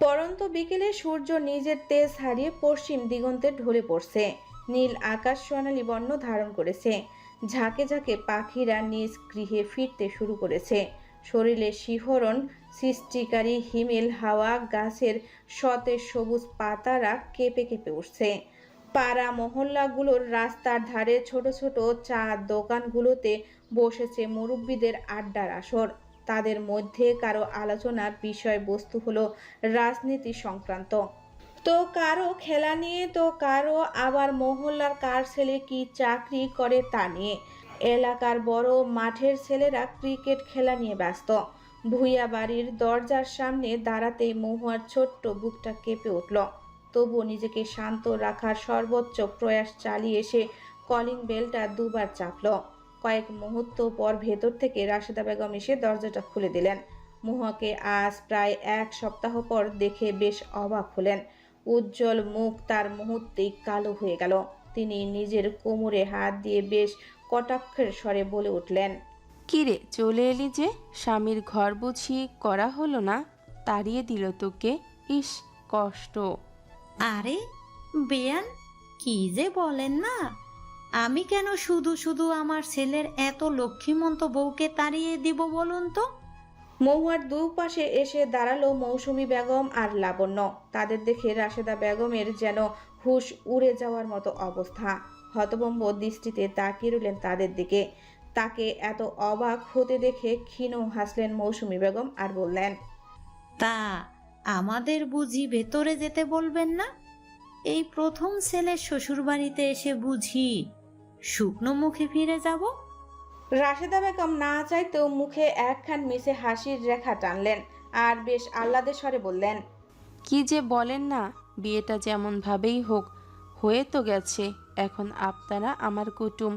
পরন্ত বিকেলে সূর্য নিজের তেজ হারিয়ে পশ্চিম দিগন্তে ঢলে পড়ছে। নীল আকাশ সোনালি বর্ণ ধারণ করেছে। ঝাঁকে ঝাঁকে পাখিরা নিজ গৃহে ফিরতে শুরু করেছে। শরীরে শিহরণ সৃষ্টিকারী হিমেল হাওয়া, গাছের সতেজ সবুজ পাতারা কেঁপে কেঁপে উঠছে। পাড়া মহল্লাগুলোর রাস্তার ধারে ছোট ছোট চা দোকানগুলোতে বসেছে মুরব্বীদের আড্ডার আসর। তাদের মধ্যে কারো আলোচনার বিষয়বস্তু হলো রাজনীতি সংক্রান্ত, তো কারো খেলা নিয়ে, তো কারো আবার মহল্লার কার ছেলে কি চাকরি করে তা নিয়ে। এলাকার বড় মাঠের ছেলেরা ক্রিকেট খেলা নিয়ে ব্যস্ত। ভুইয়া বাড়ির দরজার সামনে দাঁড়াতেই মহুয়ার ছোট্ট বুকটা কেঁপে উঠল। তবুও নিজেকে শান্ত রাখার সর্বোচ্চ প্রয়াস চালিয়ে সে কলিং বেলটা দুবার চাপল। কয়েক মুহূর্ত পর ভেতর থেকে রাশেদা বেগম এসে দরজাটা খুলে দিলেন। মহুয়াকে আজ প্রায় এক সপ্তাহ পর দেখে বেশ অবাক হলেন। উজ্জ্বল মুখ তার মুহূর্তেই কালো হয়ে গেল। তিনি নিজের কোমরে হাত দিয়ে বেশ কটাক্ষের স্বরে বলে উঠলেন, কিরে চলে এলি যে? স্বামীর ঘর বুঝি করা হলো না? তাড়িয়ে দিল তোকে? ইস, কষ্ট। আরে বেয়ান, কি যে বলেন না! আমি কেন শুধু শুধু আমার ছেলের এত লক্ষ্মীমন্ত বউকে তাড়িয়ে দিব বলুন তো? মহুয়ার দুপাশে এসে দাঁড়ালো মৌসুমী বেগম আর লাবণ্য। তাদের দেখে রাশেদা বেগমের যেন হুঁশ উড়ে যাওয়ার মতো অবস্থা। হতভম্ব দৃষ্টিতে তাকিয়ে রইলেন তাদের দিকে। তাকে এত অবাক হতে দেখে ক্ষীণ হাসলেন মৌসুমী বেগম আর বললেন, তা আমাদের বুঝি ভেতরে যেতে বলবেন না? এই প্রথম ছেলের শ্বশুরবাড়িতে এসে বুঝি শুকনো মুখে ফিরে যাব? রাশেদা বেগম না চাইতেও মুখে একখান মিশে হাসির রেখা টানলেন আর বেশ আহ্লাদের স্বরে বললেন, কি যে বলেন না, বিয়েটা যেমনভাবেই হোক হয়ে তো গেছে। এখন আপনারা আমার কুটুম,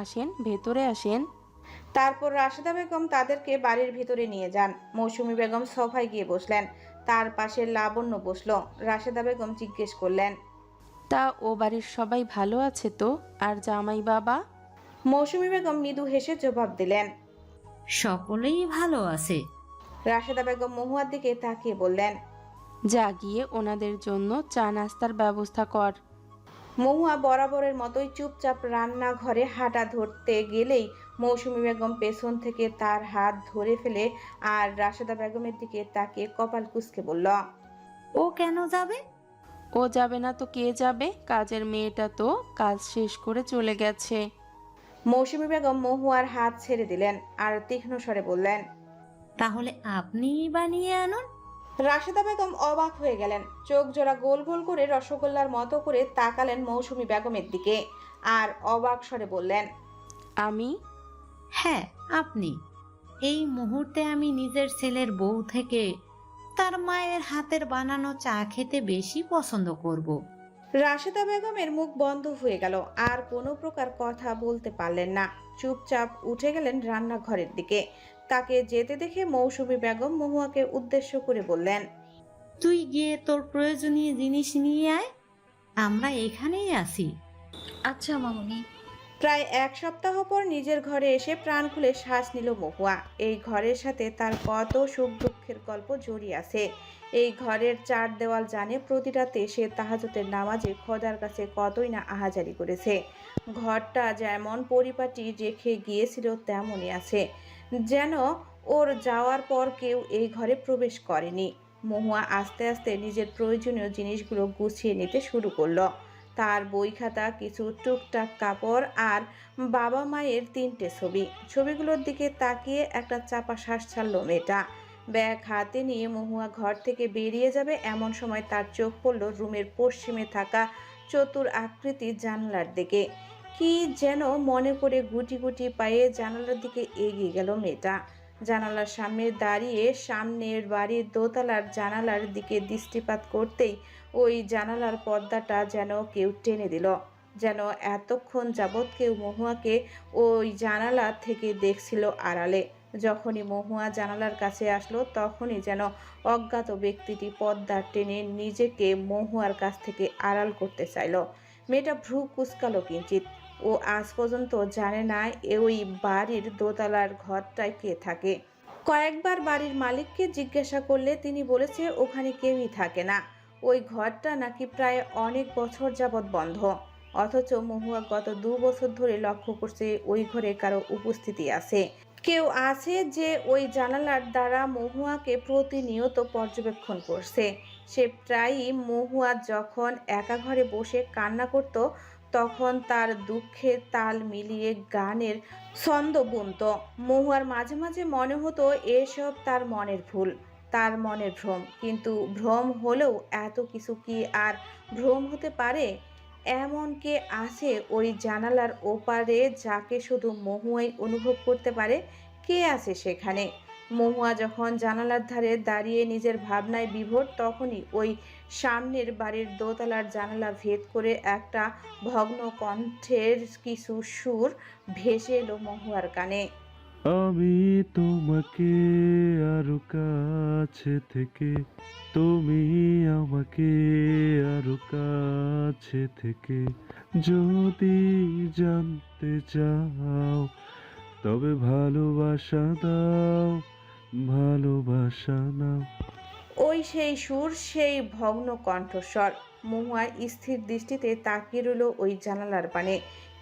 আসেন ভেতরে আসেন। তারপর রাশেদা বেগম তাদেরকে বাড়ির ভিতরে নিয়ে যান। মৌসুমী বেগম সোফায় গিয়ে বসলেন। তার পাশে লাবণ্য বসলো। রাশেদা বেগম জিজ্ঞেস করলেন, তা ও বাড়ির সবাই ভালো আছে তো? আর জামাই বাবা? মৌসুমী বেগম মৃদু হেসে জবাব দিলেন। সকলেই ভালো আছে। রাশেদা বেগম মহুয়ার দিকে তাকিয়ে বললেন, যা গিয়ে ওনাদের জন্য চা নাস্তার ব্যবস্থা কর। মহুয়া বরাবরের মতোই চুপচাপ রান্নাঘরে হাঁটা ধরতে গেলেই মৌসুমী বেগম পেছন থেকে তার হাত ধরে ফেলে আর রাশেদা বেগমের দিকে তাকিয়ে কপাল কুঁচকে বলল, ও কেন যাবে? ও যাবে না তো কে যাবে? কাজের মেয়েটা তো কাজ শেষ করে চলে গেছে। মৌসুমী বেগম মহুয়ার হাত ছেড়ে দিলেন আর তীক্ষ্ণ স্বরে বললেন, তাহলে আপনিই বানিয়ে আনুন। রাশেদা বেগম অবাক হয়ে গেলেন। চোখ জোড়া গোল গোল করে রসগোল্লার মতো করে তাকালেন মৌসুমী বেগমের দিকে আর অবাক স্বরে বললেন, আমি? হ্যাঁ আপনি। এই মুহূর্তে আমি নিজের ছেলের বউ থেকে তার মায়ের হাতের বানানো চা খেতে বেশি পছন্দ করব। রাশেদা বেগমের মুখ বন্ধ হয়ে গেল, আর কোনো প্রকার কথা বলতে পারলেন না। চুপচাপ উঠে গেলেন রান্নাঘরের দিকে। তাকে যেতে দেখে মৌসুমী বেগম মহুয়াকে উদ্দেশ্য করে বললেন, তুই গিয়ে তোর প্রয়োজনীয় জিনিস নিয়ে আয়, আমরা এখানেই আছি। আচ্ছা মামুনি। প্রায় এক সপ্তাহ পর নিজের ঘরে এসে প্রাণ খুলে শ্বাস নিল মহুয়া। এই ঘরের সাথে তার কত সুখ দুঃখের গল্প জড়িয়ে আছে। এই ঘরের চার দেওয়াল জানে প্রতি রাতে সে তাহাজ্জুদের নামাজে খোদার কাছে কতই না আহাজারি করেছে। ঘরটা যেমন পরিপাটি রেখে গিয়েছিল তেমনই আছে, যেন ওর যাওয়ার পর কেউ এই ঘরে প্রবেশ করেনি। মহুয়া আস্তে আস্তে নিজের প্রয়োজনীয় জিনিসগুলো গুছিয়ে নিতে শুরু করলো। তার বই খাতা, কিছু টুকটাক কাপড় আর বাবা মায়ের 3টে ছবি। ছবিগুলোর দিকে তাকিয়ে একটা চাপা শ্বাস ছাড়ল মেয়েটা। ব্যাগ হাতে নিয়ে মহুয়া ঘর থেকে বেরিয়ে যাবে এমন সময় তার চোখ পড়ল রুমের পশ্চিমে থাকা চতুর আকৃতির জানালার দিকে। কি যেন মনে করে গুটি গুটি পায়ে জানালার দিকে এগিয়ে গেল মেয়েটা। জানালার সামনে দাঁড়িয়ে সামনের বাড়ির দোতলার জানালার দিকে দৃষ্টিপাত করতেই ওই জানালার পর্দাটা যেন কেউ টেনে দিল। যেন এতক্ষণ যাবৎ কেউ মহুয়াকে ওই জানালা থেকে দেখছিল আড়ালে। যখনই মহুয়া জানালার কাছে আসলো তখনই যেন অজ্ঞাত ব্যক্তিটি পর্দা টেনে নিজেকে মহুয়ার কাছ থেকে আড়াল করতে চাইল। মেয়েটা ভ্রু কুঁচকালো কিঞ্চিত। ও আজ পর্যন্ত জানে না ওই বাড়ির দোতলার ঘরটায় কে থাকে। কয়েকবার বাড়ির মালিককে জিজ্ঞাসা করলে তিনি বলেছে ওখানে কেউই থাকে না। ওই ঘরটা নাকি প্রায় অনেক বছর যাবৎ বন্ধ। অথচ মহুয়া গত 2 বছর ধরে লক্ষ্য করছে ওই ঘরে কারো উপস্থিতি আছে। কেউ আছে যে ওই জানালার দ্বারা মহুয়াকে প্রতিনিয়ত পর্যবেক্ষণ করছে। সে প্রায়ই মহুয়া যখন একা ঘরে বসে কান্না করত তখন তার দুঃখে তাল মিলিয়ে গানের ছন্দ বুনতো। মহুয়ার মাঝে মাঝে মনে হতো এসব তার মনের ভুল, তার মনের ভ্রম। কিন্তু ভ্রম হলেও এত কিছু কি আর ভ্রম হতে পারে? এমন কে আছে ওই জানালার ওপারে যাকে শুধু মহুয়াই অনুভব করতে পারে? কে আছে সেখানে? মহুয়া যখন জানালার ধারে দাঁড়িয়ে নিজের ভাবনায় বিভোর, তখনই ওই সামনের বাড়ির দোতলার জানালা ভেদ করে একটা ভগ্ন কণ্ঠের কিছু সুর ভেসে এলো মহুয়ার কানে। আমি তোমাকে আরো কাছে থেকে, তুমি আমাকে আরো কাছে থেকে যদি জানতে চাও, তবে ভালোবাসা দাও, ভালোবাসা নাও। ওই সেই সুর, সেই ভগ্ন কণ্ঠস্বর। মহুয়া স্থির দৃষ্টিতে তাকিয়ে রইল ওই জানালার পানে।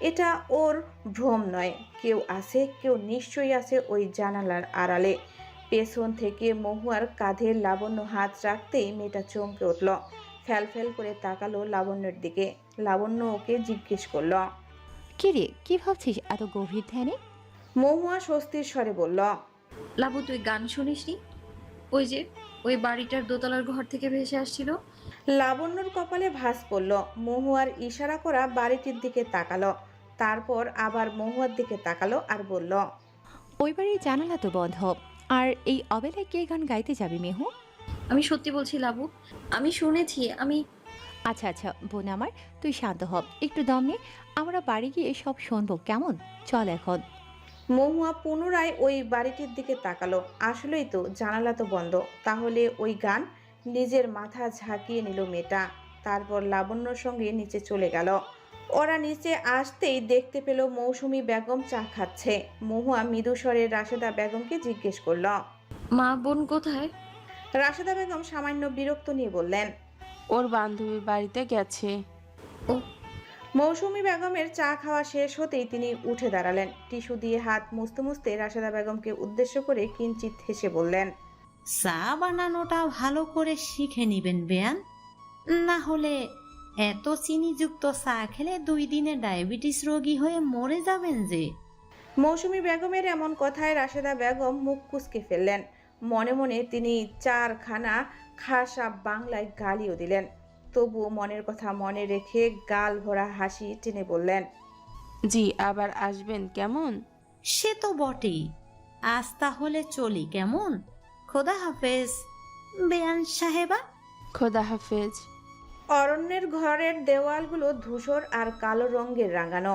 এটা ওর ভ্রম নয়, কেউ আছে, কেউ নিশ্চয়ই আছে ওই জানালার আড়ালে। পেছন থেকে মহুয়ার কাঁধে লাবণ্য হাত রাখতেই মেয়েটা চমকে উঠল। ফ্যাল করে তাকালো লাবণ্যের দিকে। লাবণ্য ওকে জিজ্ঞেস করল। কি রে, কি ভাবছিস এত গভীর ধ্যানে? মহুয়া স্বস্তির স্বরে বলল। লাবু, তুই গান শুনিসনি? ওই যে ওই বাড়িটার দোতলার ঘর থেকে ভেসে আসছিল। লাবণ্যর কপালে ভাঁজ পড়ল। মহুয়ার ইশারা করা বাড়িটির দিকে তাকালো, তারপর আবার মহুয়ার দিকে তাকালো আর বলল। ওই বাড়ির জানালা তো বন্ধ, আর এই অবেলায় কে গান গাইতে যাবি মেহু? আমি সত্যি বলছি লাবু, আমি শুনেছি। আচ্ছা আচ্ছা বোন আমার, তুই শান্ত হ, একটু দম নে, আমরা বাড়ি গিয়ে সব শুনবো কেমন? চল এখন। মহুয়া পুনরায় ওই বাড়িটির দিকে তাকালো। আসলেই তো জানালা তো বন্ধ, তাহলে ওই গান? নিজের মাথা ঝাঁকিয়ে নিল মেয়েটা। তারপর লাবণ্যর সঙ্গে নিচে চলে গেল। ওরা নিচে আসতেই দেখতে পেল মৌসুমী বেগম চা খাচ্ছে। মহুয়া মৃদুস্বরে রাশেদা বেগমকে জিজ্ঞেস করল। মা বোন কোথায়? রাশেদা বেগম সামান্য বিরক্ত নিয়ে বললেন। ওর বান্ধবীর বাড়িতে গেছে। ও, মৌসুমী বেগমের চা খাওয়া শেষ হতেই তিনি উঠে দাঁড়ালেন। টিস্যু দিয়ে হাত মুছতে মুছতে রাশেদা বেগমকে উদ্দেশ্য করে কিঞ্চিৎ হেসে বললেন। চা বানানোটা ভালো করে শিখে নিবেন বেয়ান, না হলে এত চিনিযুক্ত চা খেলে 2 দিনে ডায়াবেটিস রোগী হয়ে মরে যাবেন যে। মৌসুমী বেগমের এমন কথায় রাশেদা বেগম মুখ কুঁচকে ফেললেন। মনে মনে তিনি 4খানা খাসা বাংলায় গালিও দিলেন। তবুও মনের কথা মনে রেখে গাল ভরা হাসি টেনে বললেন। জি, আবার আসবেন কেমন? সে তো বটেই। আজ তাহলে চলি কেমন? খোদা হাফেজ বেয়ান সাহেবা। খোদা হাফেজ। অরণ্যের ঘরের দেওয়ালগুলো ধূসর আর কালো রঙের রাঙানো।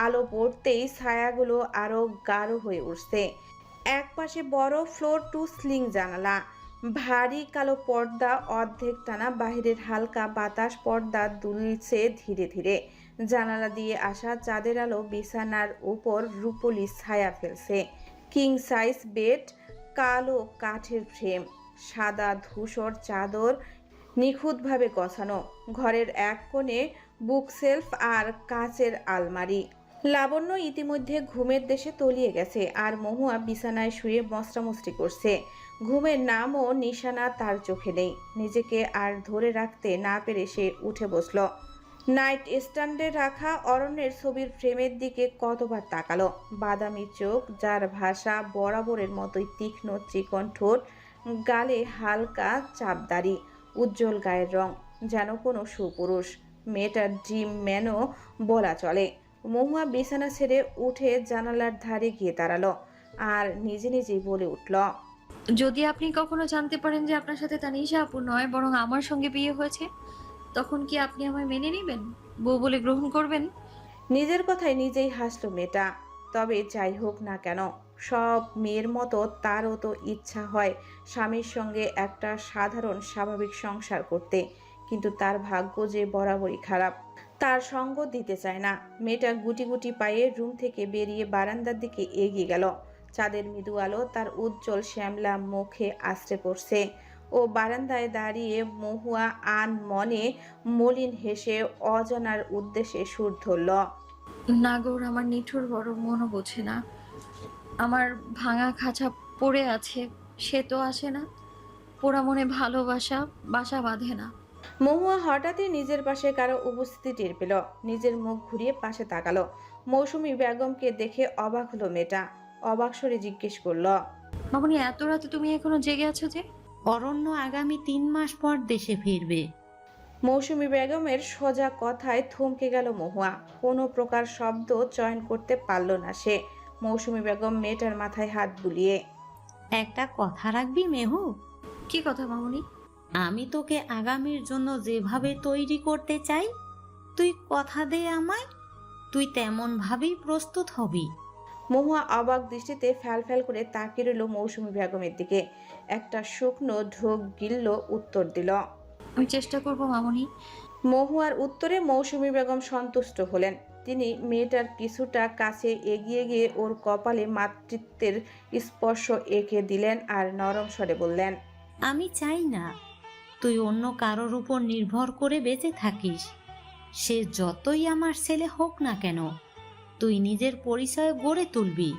আলো পড়তেই ছায়াগুলো আরো গাঢ় হয়ে উঠছে। একপাশে বড় ফ্লোর টু সিলিং জানালা, ভারী কালো পর্দা অর্ধেক টানা। বাহিরের হালকা বাতাস পর্দা দুলছে ধীরে ধীরে। জানালা দিয়ে আসা চাঁদের আলো বিছানার উপর রূপলি ছায়া ফেলছে। কিং সাইজ বেড, কালো কাঠের ফ্রেম, সাদা ধূসর চাদর নিখুঁতভাবে গোছানো। ঘরের এক কোণে বুকশেলফ আর কাচের আলমারি। লাবণ্য ইতিমধ্যে ঘুমের দেশে তলিয়ে গেছে, আর মহুয়া বিছানায় শুয়ে মশরামশরি করছে। ঘুমের নামও নিশানা তার চোখে নেই। নিজেকে আর ধরে রাখতে না পেরে সে উঠে বসল। নাইট স্ট্যান্ডে রাখা অরণ্যের ছবির ফ্রেমের দিকে কতবার তাকালো। বাদামি চোখ, যার ভাষা বরাবরের মতোই তীক্ষ্ণ, চিকন ঠোঁট, গালে হালকা চাপদাড়ি, উজ্জ্বল গায়ের রং, যেন কোনো সুপুরুষ। মেয়েটার ড্রিম ম্যানও বলা চলে। মহুয়া বিছানা ছেড়ে উঠে জানালার ধারে গিয়ে দাঁড়ালো আর নিজে নিজেই বলে উঠল। যদি আপনি কখনো জানতে পারেন যে আপনার সাথে তানিশা আপু নয় বরং আমার সঙ্গে বিয়ে হয়েছে, তখন কি আপনি আমায় মেনে নেবেন, বউ বলে গ্রহণ করবেন? নিজের কথায় নিজেই হাসলো মেয়েটা। তবে যাই হোক না কেন, সব মেয়ের মতো তারও তো ইচ্ছা হয় স্বামীর সঙ্গে একটা সাধারণ স্বাভাবিক সংসার করতে। কিন্তু তার ভাগ্য যে বরাবরই খারাপ, তার সঙ্গ দিতে চায় না। মেয়েটা গুটি গুটি পায়ে রুম থেকে বেরিয়ে বারান্দার দিকে এগিয়ে গেল। চাঁদের মৃদু আলো তার উজ্জ্বল শ্যামলা মুখে আশ্রে পড়ছে। ও বারান্দায় দাঁড়িয়ে মহুয়া মনে মলিন হেসে অজানার উদ্দেশ্যে সুর ধরল। নাগর আমার নিঠুর বড় মনও বোঝে না। আমার ভাঙা খাঁচা পড়ে আছে, সে তো আসে না। পোড়া মনে ভালোবাসা বাসা বাঁধে না। মহুয়া হঠাৎই নিজের পাশে কারো উপস্থিতি টের পেল। নিজের মুখ ঘুরিয়ে পাশে তাকালো। মৌসুমী বেগমকে দেখে অবাক হলো মেয়েটা। অবাক স্বরে জিজ্ঞেস করলো, মামনি, এত রাতে তুমি এখনো জেগে আছো যে? অরণ্য আগামী 3 মাস পর দেশে ফিরবে। মৌসুমী বেগমের সোজা কথায় থমকে গেল মহুয়া। কোনো প্রকার শব্দ চয়ন করতে পারল না সে। মৌসুমী বেগম মেয়েটার মাথায় হাত বুলিয়ে, একটা কথা রাখবি মেহু? কি কথা মামনি? আমি তোকে আগামীর জন্য যেভাবে তৈরি করতে চাই, তুই কথা দে আমায়, তুই তেমন ভাবেই প্রস্তুত হবি। মহুয়া অবাক দৃষ্টিতে ফ্যাল ফ্যাল করে তাকিয়ে রইল মৌসুমী বেগমের দিকে। একটা শুকনো ঢোক গিলল, উত্তর দিল। আমি চেষ্টা করবো মামনি। মহুয়ার উত্তরে মৌসুমী বেগম সন্তুষ্ট হলেন। তিনি মেয়েটার কিছুটা কাছে এগিয়ে গিয়ে ওর কপালে মাতৃত্বের স্পর্শ এঁকে দিলেন আর নরম স্বরে বললেন, আমি চাই না তুই অন্য কারোর উপর নির্ভর করে বেঁচে থাকিস। সে যতই আমার ছেলে হোক না কেন, তুই নিজের পরিচয় গড়ে তুলবি।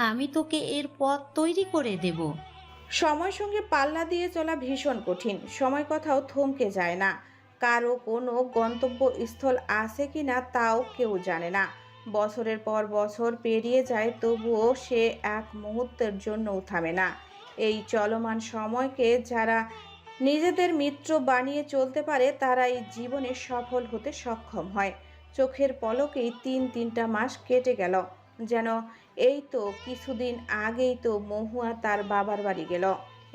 আমি তোকে এর পথ তৈরি করে দেব। সময়ের সঙ্গে পাল্লা দিয়ে চলা ভীষণ কঠিন। সময় কথাও থমকে যায় না। কারো কোনো গন্তব্যস্থল আছে কি না তাও কেউ জানে না। বছরের পর বছর পেরিয়ে যায়, তবুও সে এক মুহূর্তের জন্যও থামে না। এই চলমান সময়কে যারা নিজেদের মিত্র বানিয়ে চলতে পারে তারাই জীবনে সফল হতে সক্ষম হয়। চোখের পলকেই 3টা মাস কেটে গেল। যেন এই তো কিছুদিন আগেই তো মহুয়া তার বাবার বাড়ি গেল।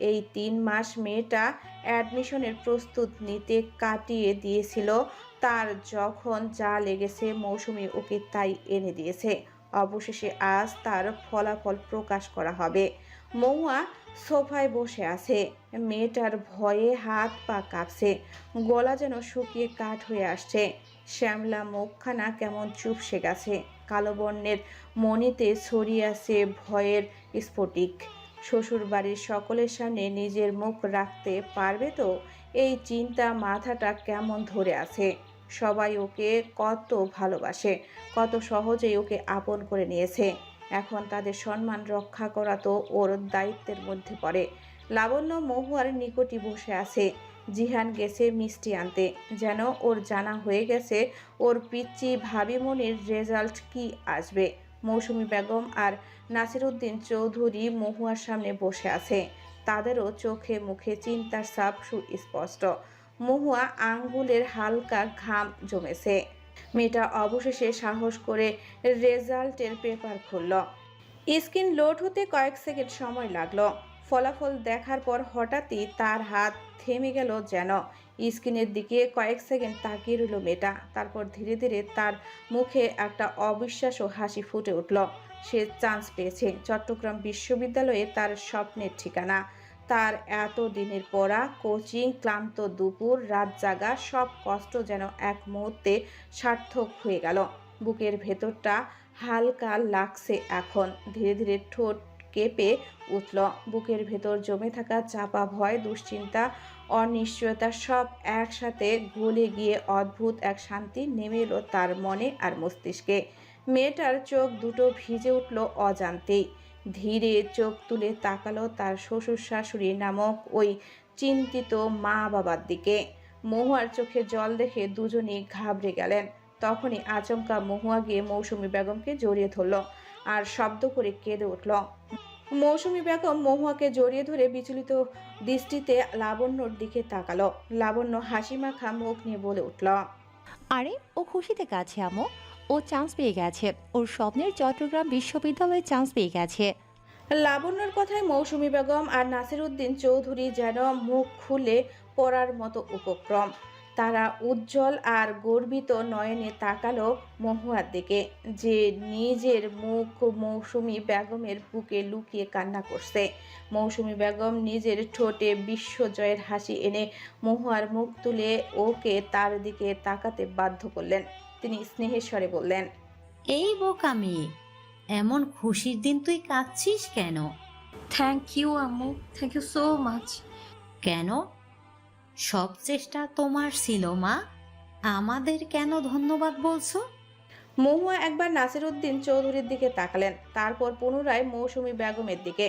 এই 3 মাস মেয়েটা অ্যাডমিশনের প্রস্তুত নিতে কাটিয়ে দিয়েছিল। তার যখন যা লেগেছে মৌসুমী ওকে তাই এনে দিয়েছে। অবশেষে আজ তার ফলাফল প্রকাশ করা হবে। মহুয়া সোফায় বসে আছে। মেয়েটার ভয়ে হাত পা কাঁপছে, গলা যেন শুকিয়ে কাঠ হয়ে আসছে। শ্যামলা মুখখানা কেমন চুপসে গেছে। কালো বর্ণের মণিতে ছড়িয়ে আছে ভয়ের স্ফটিক। শ্বশুর বাড়ির সকলের সামনে নিজের মুখ রাখতে পারবে তো? এই চিন্তা মাথাটা কেমন ধরে আছে। সবাই ওকে কত ভালোবাসে, কত সহজেই ওকে আপন করে নিয়েছে। এখন তাদের সম্মান রক্ষা করা তো ওর দায়িত্বের মধ্যে পড়ে। লাবণ্য মহুয়ার নিকটই বসে আছে। জিহান গেছে মিষ্টি আনতে। যেন ওর জানা হয়ে গেছে ওর পিচ্চি ভাবিমণির রেজাল্ট কি আসবে। মৌসুমী বেগম আর নাসিরউদ্দিন চৌধুরী মহুয়ার সামনে বসে আছে। তাদেরও চোখে মুখে চিন্তার ছাপ সুস্পষ্ট। মহুয়া আঙ্গুলের হালকা ঘাম জমেছে। মেয়েটা অবশেষে সাহস করে রেজাল্টের পেপার খুলল। স্ক্রিন লোড হতে কয়েক সেকেন্ড সময় লাগলো। ফলাফল দেখার পর হঠাৎই তার হাত থেমে গেল যেন। স্ক্রিনের দিকে কয়েক সেকেন্ড তাকিয়ে রইল মেয়েটা। তারপর ধীরে ধীরে তার মুখে একটা অবিশ্বাস্য হাসি ফুটে উঠল। সে চান্স পেয়েছে। চট্টগ্রাম বিশ্ববিদ্যালয়ে তার স্বপ্নের ঠিকানা। তার এত দিনের পড়া, কোচিং, ক্লান্ত দুপুর, রাত জাগা, সব কষ্ট যেন এক মুহূর্তে সার্থক হয়ে গেল। বুকের ভেতরটা হালকা লাগছে এখন। ধীরে ধীরে ঠোঁট কেঁপে উঠল। বুকের ভেতর জমে থাকা চাপা ভয়, দুশ্চিন্তা, অনিশ্চয়তা সব একসাথে গলে গিয়ে অদ্ভুত এক শান্তি নেমে এলো তার মনে আর মস্তিষ্কে। মেয়েটার চোখ দুটো ভিজে উঠল অজান্তেই। ধীরে চোখ তুলে তাকালো তার শ্বশুর শাশুড়ি নামক ওই চিন্তিত মা বাবার দিকে। মহুয়ার চোখে জল দেখে দুজনেই ঘাবড়ে গেলেন। তখনই আচমকা মহুয়া গিয়ে মৌসুমী বেগমকে জড়িয়ে ধরল আর শব্দ করে কেঁদে উঠল। মৌসুমী বেগম মহুয়াকে জড়িয়ে ধরে বিচলিত দৃষ্টিতে লাবণ্যর দিকে তাকালো। লাবণ্য হাসি মাখা মুখ নিয়ে বলে উঠল, আরে ও খুশিতে কাছে আমো, ও চান্স পেয়ে গেছে, ওর স্বপ্নের চট্টগ্রাম বিশ্ববিদ্যালয়ে চান্স পেয়ে গেছে। লাবণ্যর কথায় মৌসুমী বেগম আর নাসিরউদ্দিন চৌধুরী যেন মুখ খুলে পড়ার মতো উপক্রম। তারা উজ্জ্বল আর গর্বিত নয়নে তাকালো মহুয়ার দিকে, যে নিজের মুখ মৌসুমী বেগমের বুকে লুকিয়ে কান্না করছে। মৌসুমী বেগম নিজের ঠোঁটে বিশ্বজয়ের হাসি এনে মহুয়ার মুখ তুলে ওকে তার দিকে তাকাতে বাধ্য করলেন। তিনি স্নেহের স্বরে বললেন, এই বোকামি, এমন খুশির দিন তুই কাঁদছিস কেন? থ্যাংক ইউ আম্মু, থ্যাংক ইউ সো মাচ। কেন? সব চেষ্টা তোমার ছিল মা, আমাদের কেন ধন্যবাদ বলছো? মহুয়া একবার নাসিরউদ্দিন চৌধুরীর দিকে তাকালেন, তারপর পুনরায় মৌসুমী বেগমের দিকে।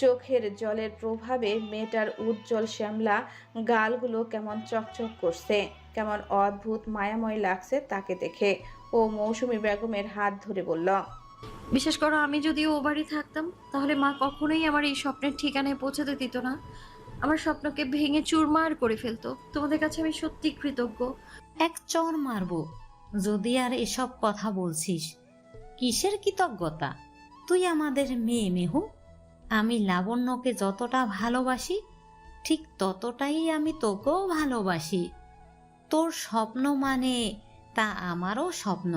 চোখের জলের প্রভাবে মেয়েটার উজ্জ্বল শ্যামলা গালগুলো কেমন চকচক করছে, কেমন অদ্ভুত মায়াময় লাগছে তাকে দেখে। ও মৌসুমী বেগমের হাত ধরে বলল, বিশেষ করো আমি যদি ও বাড়ি থাকতাম তাহলে মা কখনোই আমার এই স্বপ্নের ঠিকানায় পৌঁছাতে দিত না, আমার স্বপ্নকে ভেঙে চুরমার করে ফেলতো। তোমাদের কাছে আমি সত্যি কৃতজ্ঞ। এক চর মারবো যদি আর এসব কথা বলছিস। কিসের কৃতজ্ঞতা? তুই আমাদের মেয়ে মেহু। আমি লাবণ্যকে যতটা ভালোবাসি ঠিক ততটাই আমি তোকেও ভালোবাসি। তোর স্বপ্ন মানে তা আমারও স্বপ্ন।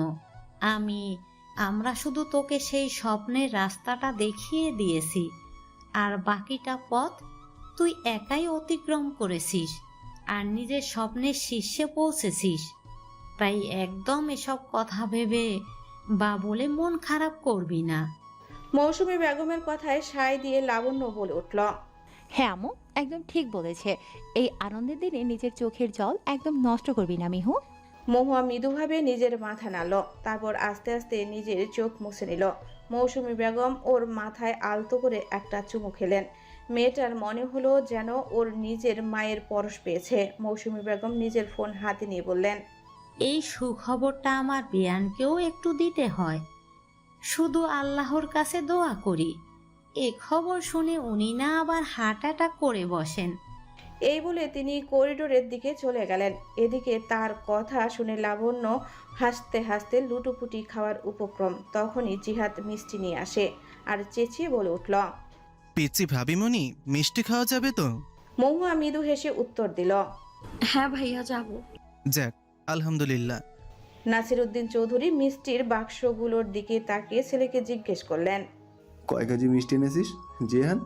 আমরা শুধু তোকে সেই স্বপ্নের রাস্তাটা দেখিয়ে দিয়েছি, আর বাকিটা পথ তুই একাই অতিক্রম করেছিস আর নিজের স্বপ্নের শীর্ষে পৌঁছেছিস। তাই একদম এসব কথা ভেবে বা বলে মন খারাপ করবি না। মৌসুমী বেগমের কথায় সায় দিয়ে লাবণ্য বলে উঠল, হ্যাঁ আম্মু, একদম ঠিক বলেছে। এই আনন্দের দিনে নিজের চোখের জল একদম নষ্ট করবি না মিহু। মহুয়া মৃদুভাবে নিজের মাথা নাড়ল, তারপর আস্তে আস্তে নিজের চোখ মুছে নিল। মৌসুমী বেগম ওর মাথায় আলতো করে একটা চুমু খেলেন। মেয়েটার মনে হলো যেন ওর নিজের মায়ের পরশ পেয়েছে। মৌসুমী বেগম নিজের ফোন হাতে নিয়ে বললেন, এই সুখবরটা আমার বিয়ানকেও একটু দিতে হয়। শুধু আল্লাহর কাছে দোয়া করি এ খবর শুনে উনি না আবার হার্ট অ্যাটাক করে বসেন। এই বলে তিনি করিডোরের দিকে চলে গেলেন। এদিকে তার কথা শুনে লাবণ্য হাসতে হাসতে লুটোপুটি খাওয়ার উপক্রম। তখনই জিহাদ মিষ্টি নিয়ে আসে আর চেঁচিয়ে বলে উঠল, পিচ্ছি ভাবিমণি, মিষ্টি খাওয়া যাবে তো? মহুয়া মৃদু হেসে উত্তর দিল, হ্যাঁ ভাইয়া, যাবো। যাক, আলহামদুলিল্লাহ। নাসিরউদ্দিন চৌধুরী মিষ্টির বাক্সগুলোর দিকে তাকিয়ে ছেলেকে জিজ্ঞেস করলেন, কয় কেজি মিষ্টি এনেছিস জিহান?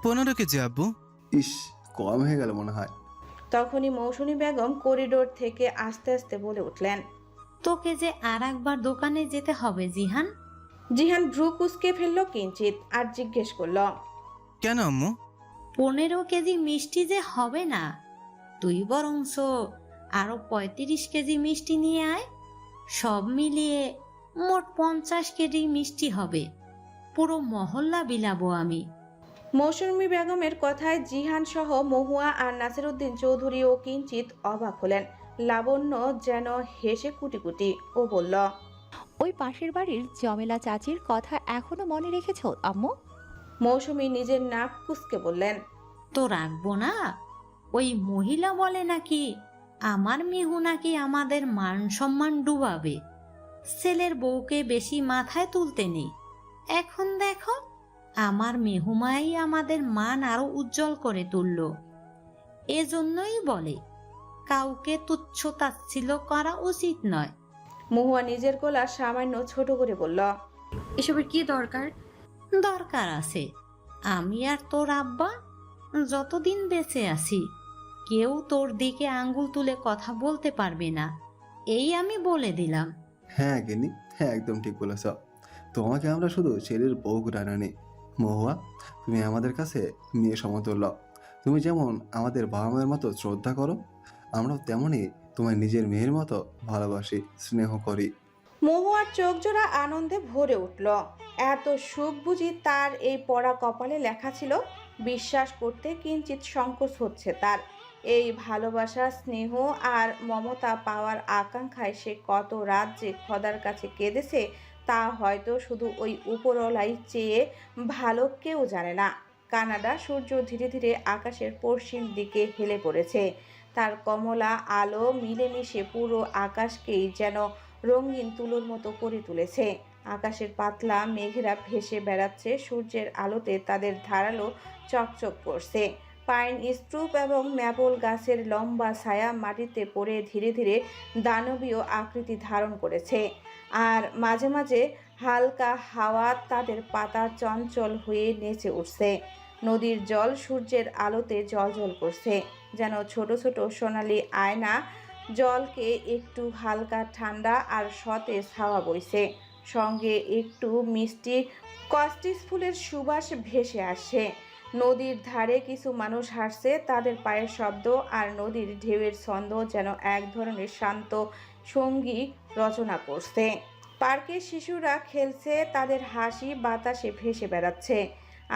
15 কেজি আব্বু। ইস, কম হয়ে গেল মনে হয়। তখনই মৌসুমী বেগম করিডোর থেকে আস্তে আস্তে বলে উঠলেন, তোকে যে আর একবার দোকানে যেতে হবে জিহান। জিহান ভ্রু কুঁচকে ফেলল কিঞ্চিত আর জিজ্ঞেস করল, কেন আম্মু? 15 কেজি মিষ্টি যে হবে না, তুই বরংস আরো 35 কেজি মিষ্টি নিয়ে আয়। সব মিলিয়ে মোট 50 কেজি মিষ্টি হবে। পুরো মহল্লা বিলাবো আমি। মৌসুমী বেগমের কথায় জিহান সহ মহুয়া আর নাসিরউদ্দিন চৌধুরীও কিঞ্চিত অবাক হলেন। লাবণ্য যেন হেসে কুটি কুটি। ও বলল, ওই পাশের বাড়ির জমেলা চাচির কথা এখনো মনে রেখেছো আম্মু? মৌসুমী নিজের নাক কুঁচকে বললেন, তো রাখবো না? ওই মহিলা বলে নাকি আমার মিহু নাকি আমাদের মান সম্মান ডুবাবে, ছেলের বউকে বেশি মাথায় তুলতে নেই। এখন দেখো আমার মেহুমাই আমাদের মান আরো উজ্জ্বল করে তুলল। এজন্যই বলে কাউকে তুচ্ছ তাচ্ছিল্য করা উচিত নয়। মহুয়া নিজের গলা সামান্য ছোট করে বলল, এসবের কি দরকার? দরকার আছে। আমি আর তোর আব্বা যতদিন বেঁচে আছি কেউ তোর দিকে আঙ্গুল তুলে কথা বলতে পারবে না, এই আমি বলে দিলাম। হ্যাঁ গেনি, হ্যাঁ একদম ঠিক বলেছ। তোমাকে আমরা শুধু ছেলের বউ রানি। মহুয়া, তুমি আমাদের কাছে মেয়ে সমতুল্য। তুমি যেমন আমাদের বাবা মায়ের মতো শ্রদ্ধা করো, আমরাও তেমনই তোমার নিজের মেয়ের মতো ভালোবাসি, স্নেহ করি। মহুয়ার চোখ জোড়া আনন্দে ভরে উঠল। এত সুখ বুঝি তার এই পড়া কপালে লেখা ছিল? বিশ্বাস করতে কিঞ্চিত সংকোচ হচ্ছে তার। এই ভালোবাসা, স্নেহ আর মমতা পাওয়ার আকাঙ্ক্ষায় সে কত রাত যে খোদার কাছে কেঁদেছে তা হয়তো শুধু ওই উপরওয়ালাই চেয়ে ভালো কেউ জানে না। কানাডা সূর্য ধীরে ধীরে আকাশের পশ্চিম দিকে হেলে পড়েছে। তার কমলা আলো মিলেমিশে পুরো আকাশকেই যেন রঙিন তুলোর মতো করে তুলেছে। আকাশের পাতলা মেঘেরা ভেসে বেড়াচ্ছে, সূর্যের আলোতে তাদের ধারালো চকচক করছে। পাইন স্ট্রুপ এবং ম্যাপল গাছের লম্বা ছায়া মাটিতে পড়ে ধীরে ধীরে দানবীয় আকৃতি ধারণ করেছে, আর মাঝে মাঝে হালকা হাওয়া তাদের পাতা চঞ্চল হয়ে নেচে উঠছে। নদীর জল সূর্যের আলোতে জ্বলজ্বল করছে, যেন ছোট ছোট সোনালি আয়না। জলকে একটু হালকা ঠান্ডা আর সতেজ হাওয়া বইছে। সঙ্গে একটু মিষ্টি কস্টিস ফুলের সুবাস ভেসে আসছে। নদীর ধারে কিছু মানুষ হাসছে, তাদের পায়ের শব্দ আর নদীর ঢেউয়ের ছন্দ যেন এক ধরনের শান্ত সঙ্গী রচনা করছে। পার্কে শিশুরা খেলছে, তাদের হাসি বাতাসে ভেসে বেড়াচ্ছে,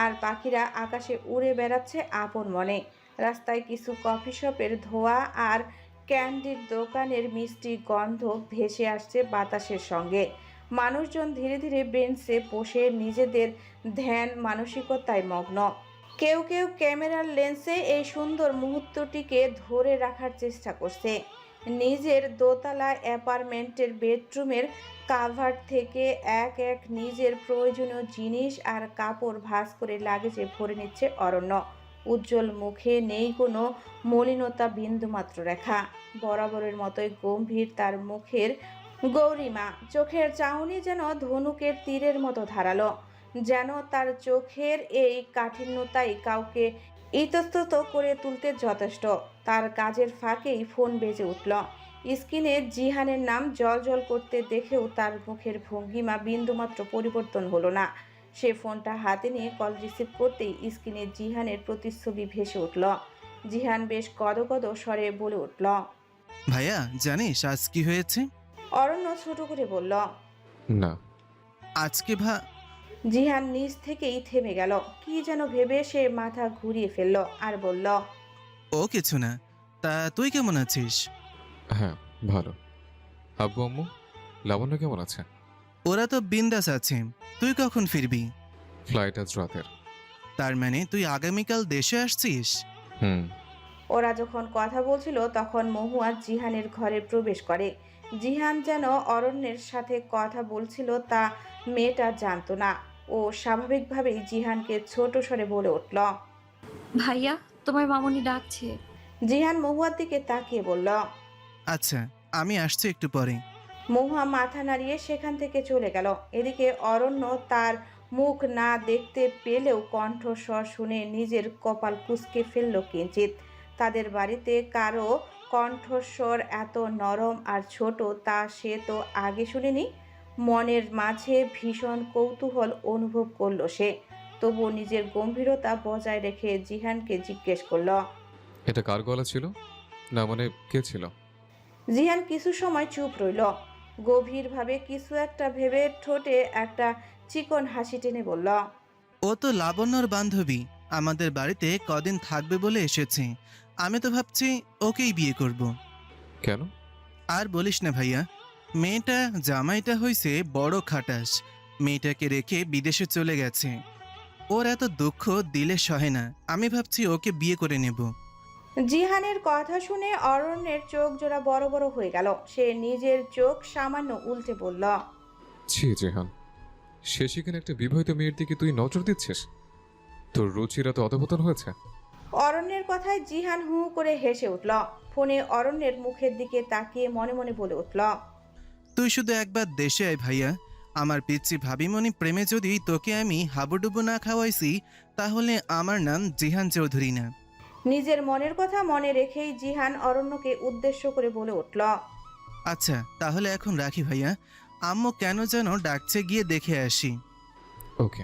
আর পাখিরা আকাশে উড়ে বেড়াচ্ছে আপন মনে। রাস্তায় কিছু কফি শপের ধোঁয়া আর ক্যান্ডির দোকানের মিষ্টি গন্ধ ভেসে আসছে বাতাসের সঙ্গে। মানুষজন ধীরে ধীরে বেঞ্চে বসে নিজেদের ধ্যান মানসিকতায় মগ্ন। কেউ কেউ ক্যামেরার লেন্সে এই সুন্দর মুহূর্তটিকে ধরে রাখার চেষ্টা করছে। নিজের দোতলা অ্যাপার্টমেন্টের বেডরুমের কাভার থেকে এক এক নিজের প্রয়োজনীয় জিনিস আর কাপড় ভাঁজ করে লাগেজে ভরে নিচ্ছে অরণ্য। উজ্জ্বল মুখে নেই কোনো মলিনতা, বিন্দুমাত্র রেখা। বরাবরের মতোই গম্ভীর তার মুখের গৌরিমা, চোখের চাহনি যেন ধনুকের তীরের মতো ধারালো। যেন তার চোখের এই কাঠিন্যতাই কাউকে ইতস্তত করে তুলতে যথেষ্ট। তার কাজের ফাঁকেই ফোন বেজে উঠল। স্ক্রিনে জিহানের নাম জল করতে দেখেও তার মুখের ভঙ্গিমা বিন্দুমাত্র পরিবর্তন হলো না। সে ফোনটা হাতে নিয়ে কল রিসিভ করতেই স্ক্রিনে জিহানের প্রতিচ্ছবি ভেসে উঠল। জিহান বেশ গদগদ স্বরে বলে উঠল, ভাইয়া জানিস আজ কি হয়েছে? অরণ্য ছোট করে বলল, না। আজকে জিহান নিজ থেকেই থেমে গেল। কি যেন ভেবে সে মাথা ঘুরিয়ে ফেলল আর বলল, ও কিছু না। তা তুই কেমন আছিস? হ্যাঁ, ভালো। আব্বু আম্মু লাবণ্য কেমন আছে? ওরা তো বিন্দাস আছে। তুই কখন ফিরবি? ফ্লাইট আজ রাতের। তার মানে তুই আগামীকাল দেশে আসছিস? হুম। ওরা যখন কথা বলছিল তখন মহুয়া জিহানের ঘরে প্রবেশ করে। জিহান যেন অরণ্যের সাথে কথা বলছিল তা মেয়েটা জানতো না। ও স্বাভাবিকভাবেই জিহানকে ছোট স্বরে বলে উঠল, ভাইয়া, তোমার মামুনি ডাকছে। জিহান মহুয়ার দিকে তাকিয়ে বলল, আচ্ছা, আমি আসছি একটু পরে। মহুয়া মাথা নাড়িয়ে সেখান থেকে চলে গেল। এদিকে অরণ্য তার মুখ না দেখতে পেলেও কণ্ঠস্বর শুনে নিজের কপাল কুঁচকে ফেলল কিঞ্চিত। তাদের বাড়িতে কারো কণ্ঠস্বর এত নরম আর ছোট তা সে তো আগে শুনেনি। মনের মাঝে ভীষণ কৌতূহল অনুভব করল সে। তবুও নিজের গম্ভীরতা বজায় রেখে জিহানকে জিজ্ঞেস করল, এটা কার গলা ছিল? না মানে কে ছিল? জিহান কিছু সময় চুপ রইল। গভীরভাবে কিছু একটা ভেবে ঠোঁটে একটা চিকন হাসি টেনে বলল, ও তো লাবণ্যর বান্ধবী, আমাদের বাড়িতে কদিন থাকবে বলে এসেছে। আমি তো ভাবছি ওকেই বিয়ে করব। কেন? আর বলিস না ভাইয়া, মেয়েটা জামাইটা হইছে বড় খাটাস। মেয়েটাকে রেখে বিদেশে চলে গেছে। ওর এত দুঃখ দিলে সহে না। আমি ভাবছি ওকে বিয়ে করে নেব। জিহানের কথা শুনে অরণ্যের চোখ জোড়া বড় বড় হয়ে গেল। সে নিজের চোখ সামান্য উল্টে বলল, ছি জেহান, শেষিখানে একটা বিবাহিত মেয়ের দিকে তুই নজর দিচ্ছিস? তোর রুচিরা তো অধপতন হয়েছে। অরণ্যের কথায় জিহান হু করে হেসে উঠল। ফোনে অরণ্যের মুখের দিকে তাকিয়ে মনে মনে বলে উঠল, তুই শুধু একবার দেশে আয় ভাইয়া। আমার পিচ্ছি ভাবিমণি প্রেমে যদি তোকে আমি হাবুডুবু না খাওয়াইছি, তাহলে আমার নাম জিহান চৌধুরী না। নিজের মনের কথা মনে রেখেই জিহান অরণ্যকে উদ্দেশ্য করে বলে উঠল, আচ্ছা তাহলে এখন রাখি ভাইয়া। আম্মু কেন যেন ডাকছে, গিয়ে দেখে আসি। ওকে।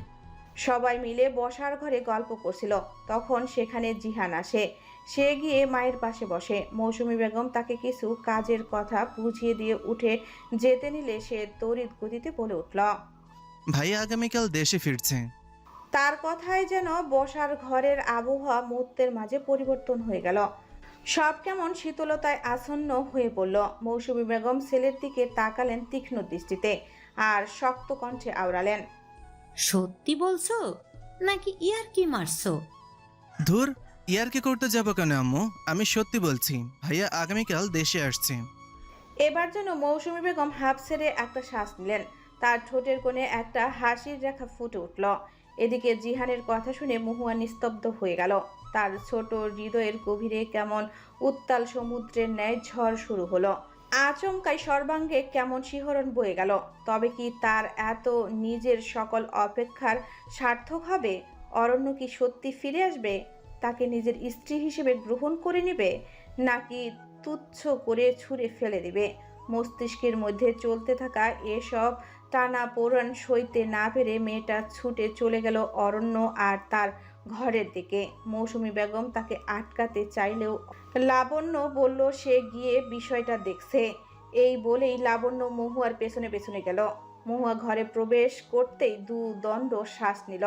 সবাই মিলে বসার ঘরে গল্প করছিল। তখন সেখানে জিহান আসে। সে গিয়ে মায়ের পাশে বসে। মৌসুমী বেগম তাকে কিছু কাজের কথা বুঝিয়ে দিয়ে উঠে যেতে নিলে সে তড়িৎ গতিতে বলে উঠল, ভাইয়া আগামীকাল দেশে ফিরছে। তার কথায় যেন বসার ঘরের আবহাওয়া মুহূর্তের মাঝে পরিবর্তন হয়ে গেল। সব কেমন শীতলতায় আসন্ন হয়ে পড়ল। মৌসুমী বেগম ছেলের দিকে তাকালেন তীক্ষ্ণ দৃষ্টিতে আর শক্ত কণ্ঠে আওড়ালেন, সত্যি বলছো নাকি ইয়ার্কি মারছো? ধুর, ইয়ারকে করতে যাবো কেন আম্মু? আমি সত্যি বলছি, ভাইয়া আগামীকাল দেশে আসছে। এবার যেন মৌসুমী বেগম হাঁপ ছেড়ে একটা শ্বাস নিলেন। তার ঠোঁটের কোণে একটা হাসির রেখা ফুটে উঠল। এদিকে জিহানের কথা শুনে মহুয়া নিস্তব্ধ হয়ে গেল। তার ছোট হৃদয়ের গভীরে কেমন উত্তাল সমুদ্রের ন্যায় ঝড় শুরু হলো। আচমকাই সর্বাঙ্গে কেমন শিহরণ বয়ে গেল। তবে কি তার এত নিজের সকল অপেক্ষার সার্থক হবে? অরণ্য কি সত্যি ফিরে আসবে? তাকে নিজের স্ত্রী হিসেবে গ্রহণ করে নেবে, নাকি তুচ্ছ করে ছুঁড়ে ফেলে দেবে? মস্তিষ্কের মধ্যে চলতে থাকা এসব টানা পোড়ান সইতে না পেরে মেয়েটা ছুটে চলে গেল অরণ্য আর তার ঘরের দিকে। মৌসুমী বেগম তাকে আটকাতে চাইলেও লাবণ্য বলল সে গিয়ে বিষয়টা দেখছে। এই বলেই লাবণ্য মহুয়ার পেছনে পেছনে গেল। মহুয়া ঘরে প্রবেশ করতেই দণ্ড শ্বাস নিল।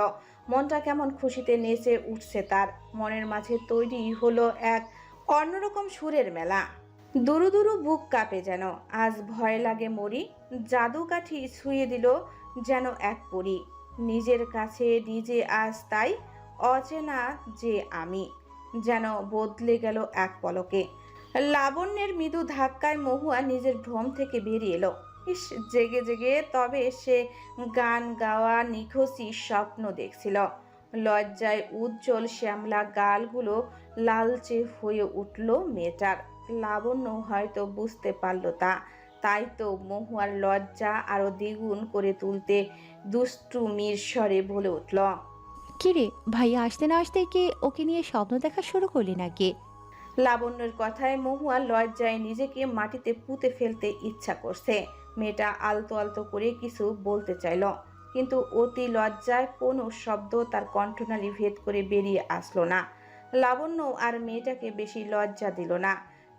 মনটা কেমন খুশিতে নেচে উঠছে তার। মনের মাঝে তৈরি হলো এক অন্যরকম সুরের মেলা। দুরু দুরু বুক কাঁপে যেন। আজ ভয় লাগে মরি। জাদু কাঠি ছুঁয়ে দিল যেন এক পরী। নিজের কাছে নিজে আজ তাই অচেনা যে আমি যেন বদলে গেল এক পলকে। লাবণ্যের মৃদু ধাক্কায় মহুয়া নিজের ভ্রম থেকে বেরিয়ে এলো। ইস, জেগে জেগে তবে সে গান গাওয়া নিখোঁজি স্বপ্ন দেখছিল। লজ্জায় উজ্জ্বল শ্যামলা গালগুলো লালচে হয়ে উঠল মেয়েটার। লাবণ্য হয়তো বুঝতে পারল তাই তো মহুয়ার লজ্জা আরো দ্বিগুণ করে তুলতে দুষ্টুমির স্বরে বলে উঠল, কিরে ভাইয়া আসতে না আসতে কি ওকে নিয়ে স্বপ্ন দেখা শুরু করলি নাকি? লাবণ্যের কথায় মহুয়া লজ্জায় নিজেকে মাটিতে পুঁতে ফেলতে ইচ্ছা করছে। মেয়েটা আলতো আলতো করে কিছু বলতে চাইল, কিন্তু অতি লজ্জায় কোনো শব্দ তার কণ্ঠনালী ভেদ করে বেরিয়ে আসলো না। লাবণ্য আর মেয়েটাকে বেশি লজ্জা দিল না।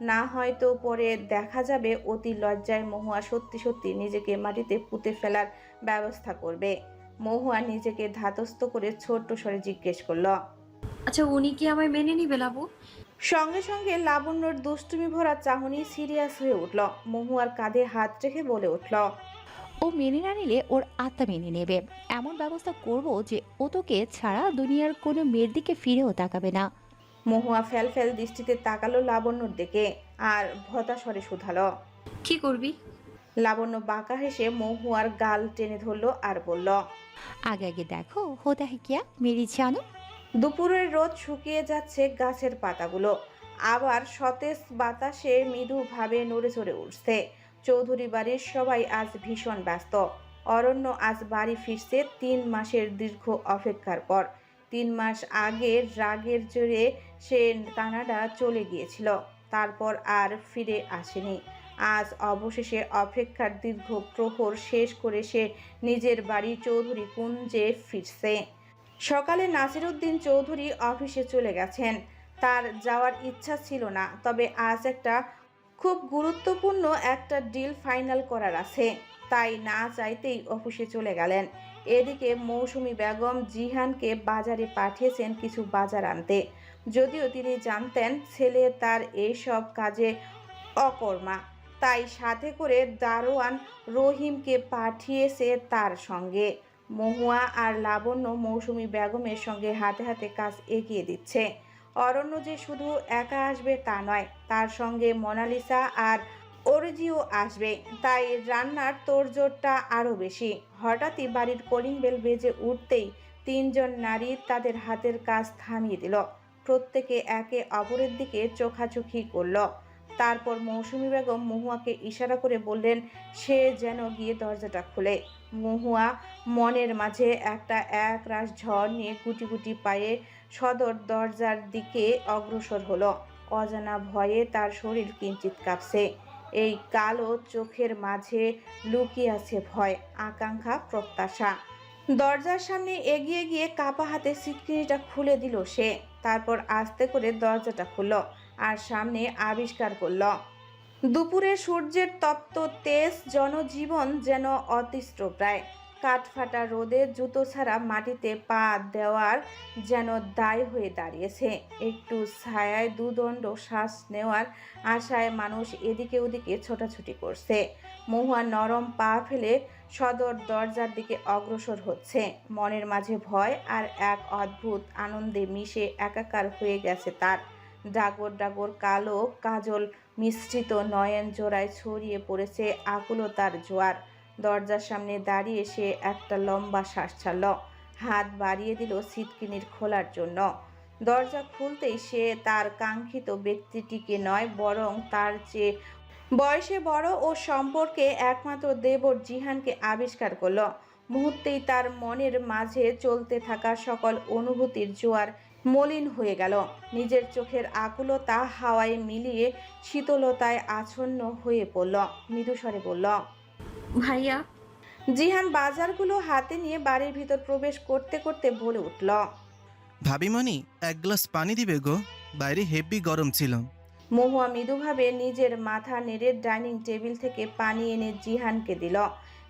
না হয়তো পরে দেখা যাবে অতি লজ্জায় মহুয়া সত্যি সত্যি নিজেকে মাটিতে পুঁতে ফেলার ব্যবস্থা করবে। মহুয়া নিজেকে ধাতস্থ করে ছোট্ট স্বরে জিজ্ঞেস করল, আচ্ছা উনি কি আমায় মেনে নিবে লাবু? সঙ্গে সঙ্গে লাবণ্যর দুষ্টুমি ভরা চাহনি সিরিয়াস হয়ে উঠল। মহুয়ার কাঁধে হাত রেখে বলে উঠল, ও মেনে না নিলে ওর আত্মা মেনে নেবে। এমন ব্যবস্থা করব যে ও তোকে ছাড়া দুনিয়ার কোনো মেয়ের দিকে ফিরেও তাকাবে না। মহুয়া ফ্যাল ফ্যাল দৃষ্টিতে তাকালো লাবণ্যর দিকে আর ভতা স্বরে শুধালো, কি করবি? লাবণ্য বাঁকা হেসে মহুয়ার গাল টেনে ধরলো আর বলল, আগে আগে দেখো হোতা है क्या मेरी জানো। দুপুরের রোদ শুকিয়ে যাচ্ছে গাছের পাতাগুলো, আবার সতেজ বাতাসে মৃদুভাবে নড়ে চড়ে উঠছে। চৌধুরী বাড়ির সবাই আজ ভীষণ ব্যস্ত। অরণ্য আজ বাড়ি ফিরছে 3 মাসের দীর্ঘ অপেক্ষার পর। 3 মাস আগে রাগের জোরে সে কানাডা চলে গিয়েছিল, তারপর আর ফিরে আসেনি। আজ অবশেষে অপেক্ষার দীর্ঘ প্রহর শেষ করে সে নিজের বাড়ি চৌধুরী কুঞ্জে ফিরছে। সকালে নাসিরউদ্দিন চৌধুরী অফিসে চলে গেছেন। তার যাওয়ার ইচ্ছা ছিল না, তবে আজ খুব গুরুত্বপূর্ণ একটা ডিল ফাইনাল করার আছে, তাই না চাইতেই অফিসে চলে গেলেন। এদিকে মৌসুমী বেগম জিহানকে বাজারে পাঠিয়েছেন কিছু বাজার আনতে। যদিও তিনি জানতেন ছেলে তার এইসব কাজে অকর্মা, তাই সাথে করে দারোয়ান রহিমকে পাঠিয়েছে তার সঙ্গে। মহুয়া আর লাবণ্য মৌসুমী বেগমের সঙ্গে হাতে হাতে কাজ এগিয়ে দিচ্ছে। অরণ্য যে শুধু একা আসবে তা নয়, তার সঙ্গে মোনালিসা আর অরিজিও আসবে, তাই রান্নার তোড়জোড়টা আরও বেশি। হঠাৎই বাড়ির কলিং বেল বেজে উঠতেই 3 জন নারী তাদের হাতের কাজ থামিয়ে দিল। প্রত্যেকে একে অপরের দিকে চোখাচোখি করল। তারপর মৌসুমী বেগম মহুয়াকে ইশারা করে বললেন সে যেন গিয়ে দরজাটা খুলে। মহুয়া মনের মাঝে একটা একরাশ ঝড় নিয়ে গুটি গুটি পায়ে সদর দরজার দিকে অগ্রসর হলো। অজানা ভয়ে তার শরীর কিঞ্চিত কাঁপছে। এই কালো চোখের মাঝে লুকিয়ে আছে ভয়, আকাঙ্ক্ষা, প্রত্যাশা। দরজার সামনে এগিয়ে গিয়ে কাপা হাতে সিটকিনিটা খুলে দিল সে। তারপর আস্তে করে দরজাটা খুলল আর সামনে আবিষ্কার করল দুপুরে সূর্যের তপ্ত তেজ, জনজীবন যেন অতিষ্ঠ প্রায়। কাঠফাটা রোদে জুতো ছাড়া মাটিতে পা দেওয়ার যেন দায় হয়ে দাঁড়িয়েছে। একটু ছায়ায় দুদণ্ড শ্বাস নেওয়ার আশায় মানুষ এদিকে ওদিকে ছোটাছুটি করছে। মহুয়া নরম পা ফেলে সদর দরজার দিকে অগ্রসর হচ্ছে। মনের মাঝে ভয় আর এক অদ্ভুত আনন্দে মিশে একাকার হয়ে গেছে তার। ডাগর ডাগর কালো কাজল মিশ্রিত নয়ন জোড়ায় ছড়িয়ে পড়েছে আকুলতার জোয়ার। দরজার সামনে দাঁড়িয়ে সে একটা লম্বা শ্বাস ছাড়ল, হাত বাড়িয়ে দিল সিটকিনির খোলার জন্য। দরজা খুলতেই সে তার কাঙ্ক্ষিত ব্যক্তিটিকে নয়, বরং তার চেয়ে বয়সে বড় ও সম্পর্কে একমাত্র দেবর জিহানকে আবিষ্কার করল। মুহূর্তেই তার মনের মাঝে চলতে থাকা সকল অনুভূতির জোয়ার মলিন হয়ে গেল। নিজের চোখের আকুলতা হাওয়ায় মিলিয়ে শীতলতায় আচ্ছন্ন হয়ে পড়ল। মৃদুস্বরে বলল, ভাইয়া। জিহান বাজারগুলো হাতে নিয়ে বাড়ির ভিতর প্রবেশ করতে করতে বলে উঠল। ভাবিমণি, এক গ্লাস পানি দিবে গো, বাইরে হেভি গরম ছিল। মহুয়া মৃদুভাবে নিজের মাথা নেড়ে ডাইনিং টেবিল থেকে পানি এনে জিহানকে দিল।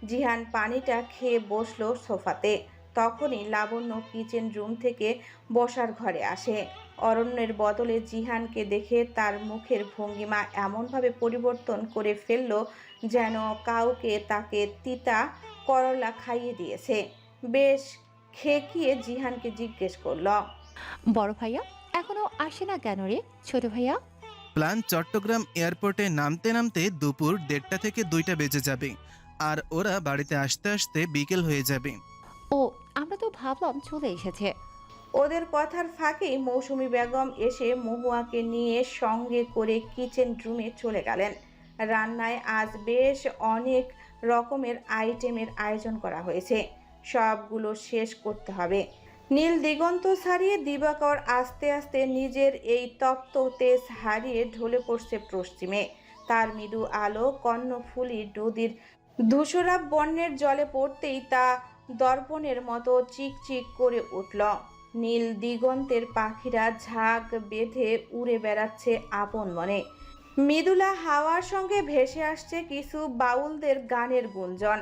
জিহান পানিটা খেয়ে বসলো সোফাতে। তখনই লাবণ্য কিচেন রুম থেকে বসার ঘরে আসে। অরণ্যের বদলে জিহানকে দেখে তার মুখের ভঙ্গিমা এমনভাবে পরিবর্তন করে ফেলল যেন কাউকে তাকে তিতা করলা খাইয়ে দিয়েছে। বেশ খেকিয়ে জিহানকে জিজ্ঞেস করল, বড় ভাইয়া এখনো আসে না কেন রে ছোট ভাইয়া? প্ল্যান চট্টগ্রাম এয়ারপোর্টে নামতে নামতে দুপুর 1:30 থেকে 2টা বেজে যাবে, আর ওরা বাড়িতে আসতে আসতে বিকেল হয়ে যাবে। ও, আমরা তো ভাবলাম চলে এসেছে। ওদের কথার ফাঁকেই মৌসুমী বেগম এসে মহুয়াকে নিয়ে সঙ্গে করে কিচেন রুমে চলে গেলেন। রান্নায় আজ বেশ অনেক রকমের আইটেমের আয়োজন করা হয়েছে। সবগুলো শেষ করতে হবে। নীল দিগন্ত ছাড়িয়ে দিবাকর আস্তে আস্তে নিজের এই তপ্ত তেজ হারিয়ে ঢলে পড়ছে পশ্চিমে। তার মৃদু আলো কর্ণফুলী নদীর ধূসরাভ বর্ণের জলে পড়তেই তা দর্পণের মতো চিকচিক করে উঠল। নীল দিগন্তের পাখিরা ঝাঁক বেঁধে উড়ে বেড়াচ্ছে আপন মনে। মৃদুলা হাওয়ার সঙ্গে ভেসে আসছে কিছু বাউলদের গানের গুঞ্জন।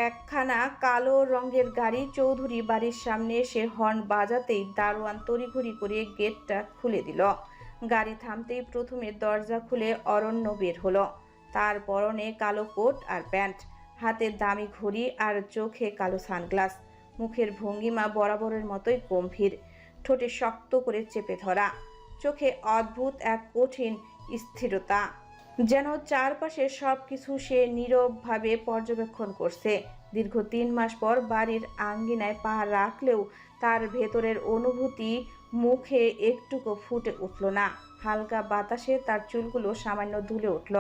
একখানা কালো রঙের গাড়ি চৌধুরী বাড়ির সামনে এসে হর্ন বাজাতেই দারোয়ান তড়িঘড়ি করে গেটটা খুলে দিল। গাড়ি থামতেই প্রথমে দরজা খুলে অরণ্য বের হলো। তার পরনে কালো কোট আর প্যান্ট, হাতে দামি ঘড়ি আর চোখে কালো সানগ্লাস। মুখের ভঙ্গিমা বরাবরের মতোই গম্ভীর, ঠোঁটে শক্ত করে চেপে ধরা, চোখে অদ্ভুত এক কঠিন স্থিরতা, যেন চারপাশে সব কিছু সে নীরবভাবে পর্যবেক্ষণ করছে। দীর্ঘ 3 মাস পর বাড়ির আঙ্গিনায় পা রাখলেও তার ভেতরের অনুভূতি মুখে একটুকু ফুটে উঠল না। হালকা বাতাসে তার চুলগুলো সামান্য দুলে উঠল।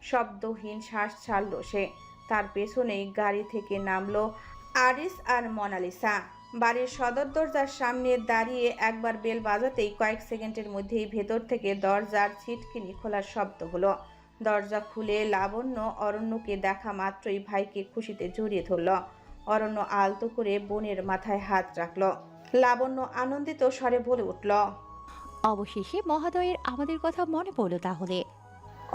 শব্দহীন শ্বাস ছাড়ল সে। তার পেছনেই গাড়ি থেকে নামলো আরিস আর মোনালিসা। বাড়ির সদর দরজার সামনে দাঁড়িয়ে একবার বেল বাজাতেই কয়েক সেকেন্ডের মধ্যেই ভেতর থেকে দরজার ছিটকিনি খোলার শব্দ হলো। দরজা খুলে লাবণ্য অরণ্যকে দেখা মাত্রই ভাইকে খুশিতে জড়িয়ে ধরল। অরণ্য আলতো করে বোনের মাথায় হাত রাখল। লাবণ্য আনন্দিত স্বরে বলে উঠল, অবশেষে মহাদয়ের আমাদের কথা মনে পড়ল তাহলে।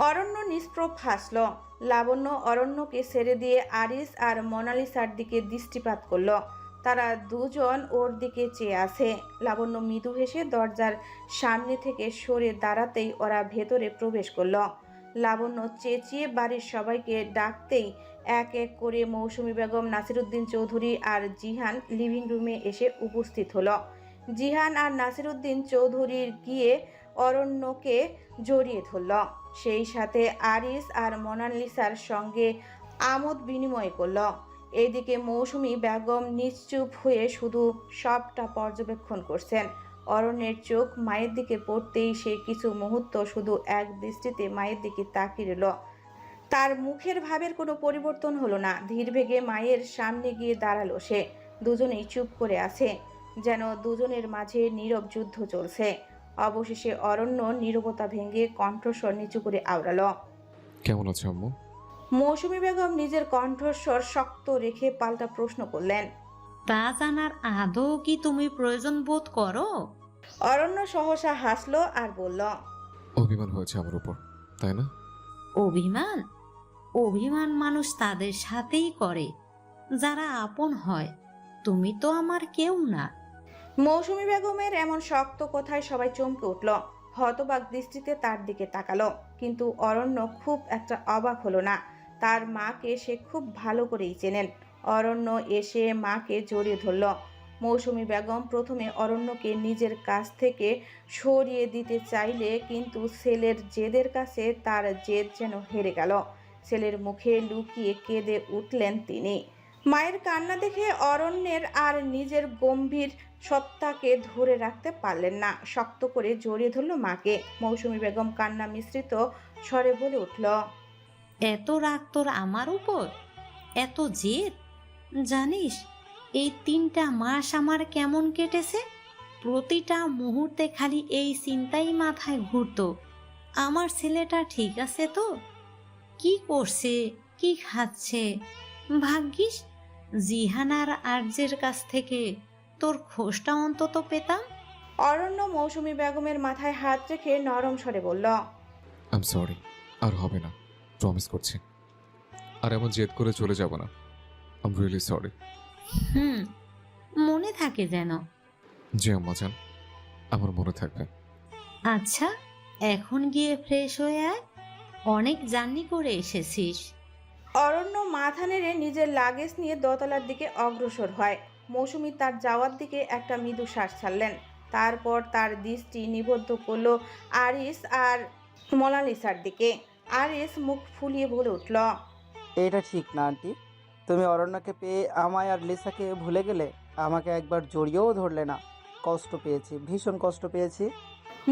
অরণ্য নিষ্প্রভ হাসল। লাবণ্য অরণ্যকে ছেড়ে দিয়ে আরিস আর মোনালিসার দিকে দৃষ্টিপাত করল। তারা দুজন ওর দিকে চেয়ে আছে। লাবণ্য মৃদু হেসে দরজার সামনে থেকে সরে দাঁড়াতেই ওরা ভেতরে প্রবেশ করল। লাবণ্য চেঁচিয়ে বাড়ির সবাইকে ডাকতেই এক এক করে মৌসুমী বেগম, নাসিরউদ্দিন চৌধুরী আর জিহান লিভিং রুমে এসে উপস্থিত হলো। জিহান আর নাসিরউদ্দিন চৌধুরীর গিয়ে অরণ্যকে জড়িয়ে ধরল। সেই সাথে আরিস আর মোনালিসার সঙ্গে আমোদ বিনিময় করল। এইদিকে মৌসুমী বেগম নিশ্চুপ হয়ে শুধু সবটা পর্যবেক্ষণ করছেন। অরণ্যের চোখ মায়ের দিকে পড়তেই সে কিছু মুহূর্ত শুধু এক দৃষ্টিতে মায়ের দিকে তাকিয়ে রইল। তার মুখের ভাবের কোনো পরিবর্তন হলো না। ধীর বেগে মায়ের সামনে গিয়ে দাঁড়ালো সে। দুজনেই চুপ করে আছে, যেন দুজনের মাঝে নীরব যুদ্ধ চলছে। অবশেষে অরণ্য নীরবতা ভেঙে কণ্ঠস্বর নিচু করে আওড়ালো, কেমন আছো আম্মু? মৌসুমী বেগম নিজের কণ্ঠস্বর শক্ত রেখে পাল্টা প্রশ্ন করলেন, তা জানার আদৌ কি তুমি প্রয়োজন বোধ করো? অরণ্য সহসা হাসলো আর বলল, অভিমান হয়েছে আমার উপর, তাই না? অভিমান? অভিমান মানুষ তাদের সাথেই করে যারা আপন হয়। তুমি তো আমার কেউ না। মৌসুমী বেগমের এমন শক্ত কথায় সবাই চমকে উঠল। হতবাক দৃষ্টিতে তার দিকে তাকালো, কিন্তু অরণ্য খুব একটা অবাক হলো না। তার মাকে সে খুব ভালো করেই চেনেন। অরণ্য এসে মাকে জড়িয়ে ধরল। মৌসুমী বেগম প্রথমে অরণ্যকে নিজের কাছ থেকে সরিয়ে দিতে চাইলে, কিন্তু ছেলের জেদের কাছে তার জেদ যেন হেরে গেল। ছেলের মুখে লুকিয়ে কেঁদে উঠলেন তিনি। মায়ের কান্না দেখে অরণ্যের আর নিজের গম্ভীর সত্তাকে ধরে রাখতে পারলেন না। শক্ত করে জড়িয়ে ধরল মাকে। মৌসুমী বেগম কান্না মিশ্রিত স্বরে বলে উঠল, এত রাগ তোর আমার উপর, এত জেদ? জানিস এই 3টা মাস আমার কেমন কেটেছে? প্রতিটা মুহূর্তে খালি এই চিন্তাই মাথায় ঘুরতো, আমার ছেলেটা ঠিক আছে তো, কি করছে, কি খাচ্ছে। ভাগ্যিস জিহান আর আর্যের কাছ থেকে তোর খোঁজটা অন্তত পেতাম। অরণ্য মৌসুমী বেগমের মাথায় হাত রেখে নরম স্বরে বলল, আই এম সরি, আর হবে না, প্রমিস করছি। আর এমন জেদ করে চলে যাব না। I am really sorry. মনে থাকে যেন। জি আম্মা জান, আমার মনে থাকবে। আচ্ছা, এখন গিয়ে ফ্রেশ হয়ে আয়, অনেক জার্নি করে এসেছিস। অরণ্য মাথা নেড়ে নিজের লাগেজ নিয়ে দোতলার দিকে অগ্রসর হয়। মৌসুমী তার যাওয়ার দিকে একটা মৃদু শ্বাস ছাড়লেন। তারপর তার দৃষ্টি নিবদ্ধ করলো আরিস আর মোনালিসার দিকে। আরিস মুখ ফুলিয়ে বলে উঠল, এটা ঠিক না আন্টি, তুমি অরণ্যকে পেয়ে আমায় আর লিসাকে ভুলে গেলে, আমাকে একবার জড়িয়েও ধরলে না। কষ্ট পেয়েছি, ভীষণ কষ্ট পেয়েছি।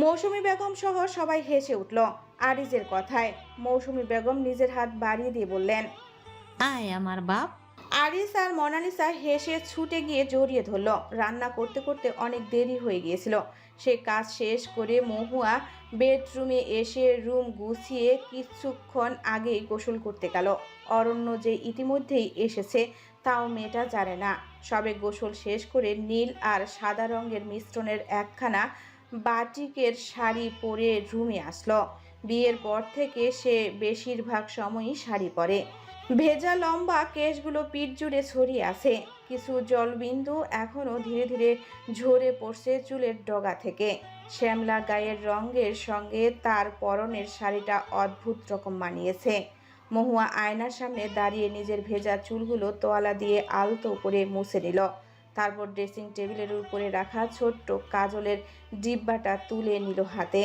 মৌসুমী বেগম সহ সবাই হেসে উঠল আরিজের কথায়। মৌসুমী বেগম নিজের হাত বাড়িয়ে দিয়ে বললেন, আয় আমার বাপ। আরিস আর মোনালিসা হেসে ছুটে গিয়ে জড়িয়ে ধরল। রান্না করতে করতে অনেক দেরি হয়ে গিয়েছিল। সে কাজ শেষ করে মহুয়া বেডরুমে এসে রুম গুছিয়ে কিছুক্ষণ আগেই গোসল করতে গেল। অরণ্য যে ইতিমধ্যেই এসেছে তাও মেয়েটা জানে না। সবে গোসল শেষ করে নীল আর সাদা রঙের মিশ্রণের একখানা বাটিকের শাড়ি পরে রুমে আসলো। বিয়ের পর থেকে সে বেশিরভাগ সময়ই শাড়ি পরে। ভেজা লম্বা কেশগুলো পিঠ জুড়ে ছড়িয়ে আছে। কিছু জলবিন্দু এখনো ধীরে ধীরে ঝরে পড়ছে চুলের ডগা থেকে। শ্যামলা গায়ের রঙের সঙ্গে তার পরনের শাড়িটা অদ্ভুত রকম মানিয়েছে। মহুয়া আয়নার সামনে দাঁড়িয়ে নিজের ভেজা চুলগুলো তোয়ালা দিয়ে আলতো করে মুছে নিল। তারপর ড্রেসিং টেবিলের উপরে রাখা ছোট্ট কাজলের ডিব্বাটা তুলে নিল হাতে।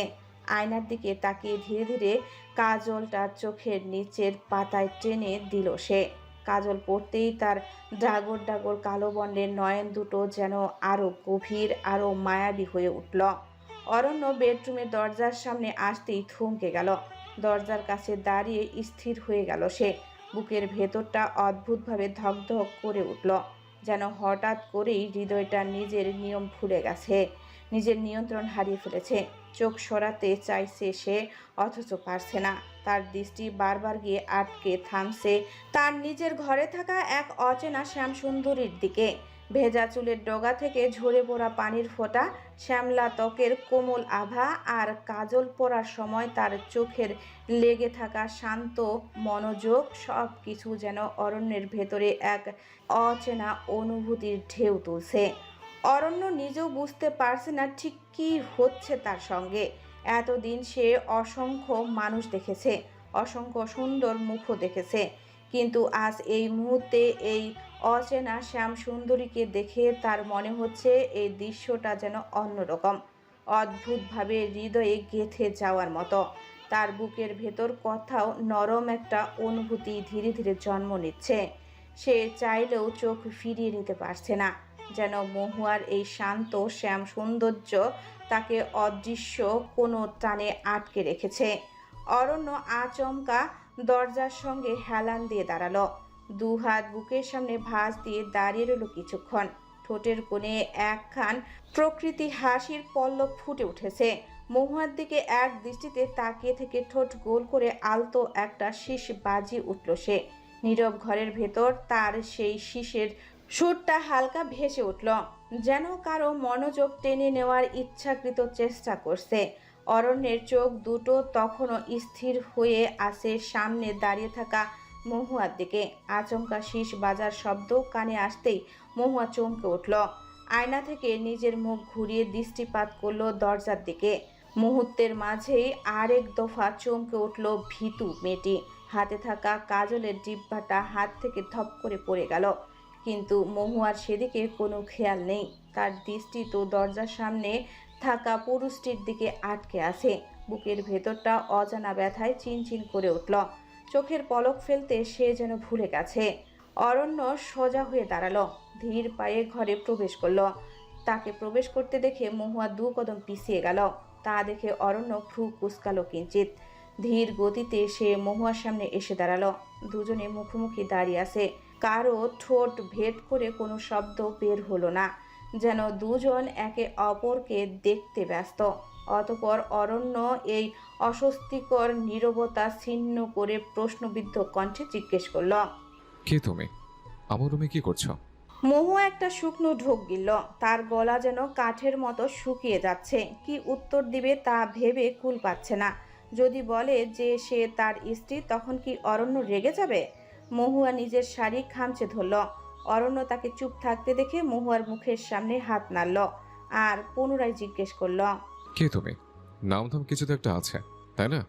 আয়নার দিকে তাকিয়ে ধীরে ধীরে কাজলটা চোখের নিচের পাতায় টেনে দিল সে। কাজল পড়তেই তার ডাগর ডাগর কালো বর্ণের নয়ন দুটো যেন আরো গভীর, আরো মায়াবী হয়ে উঠল। অরণ্য বেডরুমের দরজার সামনে আসতেই থমকে গেল। দরজার কাছে দাঁড়িয়ে স্থির হয়ে গেল সে। বুকের ভেতরটা অদ্ভুতভাবে ধকধক করে উঠল, যেন হঠাৎ করেই হৃদয়টা নিজের নিয়ম ভুলে গেছে, নিজের নিয়ন্ত্রণ হারিয়ে ফেলেছে। চোখ সরাতে চাইছে সে, অথচ পারছে না। তার দৃষ্টি বারবার গিয়ে আটকে থামছে তার নিজের ঘরে থাকা এক অচেনা শ্যামসুন্দরীর দিকে। ভেজা চুলের ডগা থেকে ঝরে পড়া পানির ফোঁটা, শ্যামলা ত্বকের কোমল আভা আর কাজল পরার সময় তার চোখের লেগে থাকা শান্ত মনোযোগ, সব কিছু যেন অরণ্যের ভেতরে এক অচেনা অনুভূতির ঢেউ তুলছে। অরণ্য নিজেও বুঝতে পারছে না ঠিক কী হচ্ছে তার সঙ্গে। এতদিন সে অসংখ্য মানুষ দেখেছে, অসংখ্য সুন্দর মুখও দেখেছে, কিন্তু আজ এই মুহূর্তে এই অচেনা শ্যাম সুন্দরীকে দেখে তার মনে হচ্ছে এই দৃশ্যটা যেন অন্যরকম, অদ্ভুতভাবে হৃদয়ে গেঁথে যাওয়ার মতো। তার বুকের ভেতর কোথাও নরম একটা অনুভূতি ধীরে ধীরে জন্ম নিচ্ছে। সে চাইলেও চোখ ফিরিয়ে নিতে পারছে না, যেন মহুয়ার এই শান্ত শ্যাম সৌন্দর্য তাকে অদৃশ্য কোনো টানে আটকে রেখেছে। অরণ্য আচমকা দরজার সঙ্গে হেলান দিয়ে দাঁড়ালো। দু হাত বুকের সামনে ভাঁজ দিয়ে দাঁড়িয়ে রইল কিছুক্ষণ। ঠোঁটের কোণে একখান প্রকৃতি হাসির পল্লব ফুটে উঠেছে। মহুয়ার দিকে এক দৃষ্টিতে তাকিয়ে থেকে ঠোঁট গোল করে আলতো একটা শীষ বাজিয়ে উঠল সে। নীরব ঘরের ভেতর তার সেই শীষের সুরটা হালকা ভেসে উঠল, যেন কারো মনোযোগ টেনে নেওয়ার ইচ্ছাকৃত চেষ্টা করছে। অরণ্যের চোখ দুটো তখনও স্থির হয়ে আছে সামনে দাঁড়িয়ে থাকা মহুয়ার দিকে। আচমকা শীষ বাজার শব্দ কানে আসতেই মহুয়া চমকে উঠল। আয়না থেকে নিজের মুখ ঘুরিয়ে দৃষ্টিপাত করলো দরজার দিকে। মুহূর্তের মাঝেই আরেক দফা চমকে উঠল ভীতু মেয়েটি। হাতে থাকা কাজলের ডিব্বাটা হাত থেকে ধপ করে পড়ে গেল, কিন্তু মহুয়ার সেদিকে কোনো খেয়াল নেই। তার দৃষ্টি তো দরজার সামনে থাকা পুরুষটির দিকে আটকে আছে। বুকের ভেতরটা অজানা ব্যথায় চিনচিন করে উঠল। চোখের পলক ফেলতে সে যেন ভুলে গেছে। অরণ্য সোজা হয়ে দাঁড়ালো, ধীর পায়ে ঘরে প্রবেশ করলো। তাকে প্রবেশ করতে দেখে মহুয়া দু কদম পিছিয়ে গেল। তা দেখে অরণ্য ভ্রু কুঁচকালো কিঞ্চিত। ধীর গতিতে সে মহুয়ার সামনে এসে দাঁড়ালো। দুজনে মুখোমুখি দাঁড়িয়ে আছে। কারো ঠোঁট ভেদ করে কোনো শব্দ বের হলো না, যেন দুজন একে অপরকে দেখতে ব্যস্ত। অতঃপর অরণ্য এই অস্বস্তিকর নীরবতা ছিন্ন করে প্রশ্নবিদ্ধ কণ্ঠে জিজ্ঞেস করল, কে তুমি? আমার রুমে কি করছো? মহুয়া একটা শুকনো ঢোক গিলল। তার গলা যেন কাঠের মতো শুকিয়ে যাচ্ছে। কি উত্তর দিবে তা ভেবে কুল পাচ্ছে না। যদি বলে যে সে তার স্ত্রী, তখন কি অরণ্য রেগে যাবে? মহুয়া নিজের শাড়ি খামচে ধরল। অরণ্য তাকে চুপ থাকতে দেখে মহুয়ার মুখের সামনে হাত নাড়ল আর পুনরায় জিজ্ঞেস করল, কে তুমি? নাম ধাম কিছু তো একটা আছে, তাই না?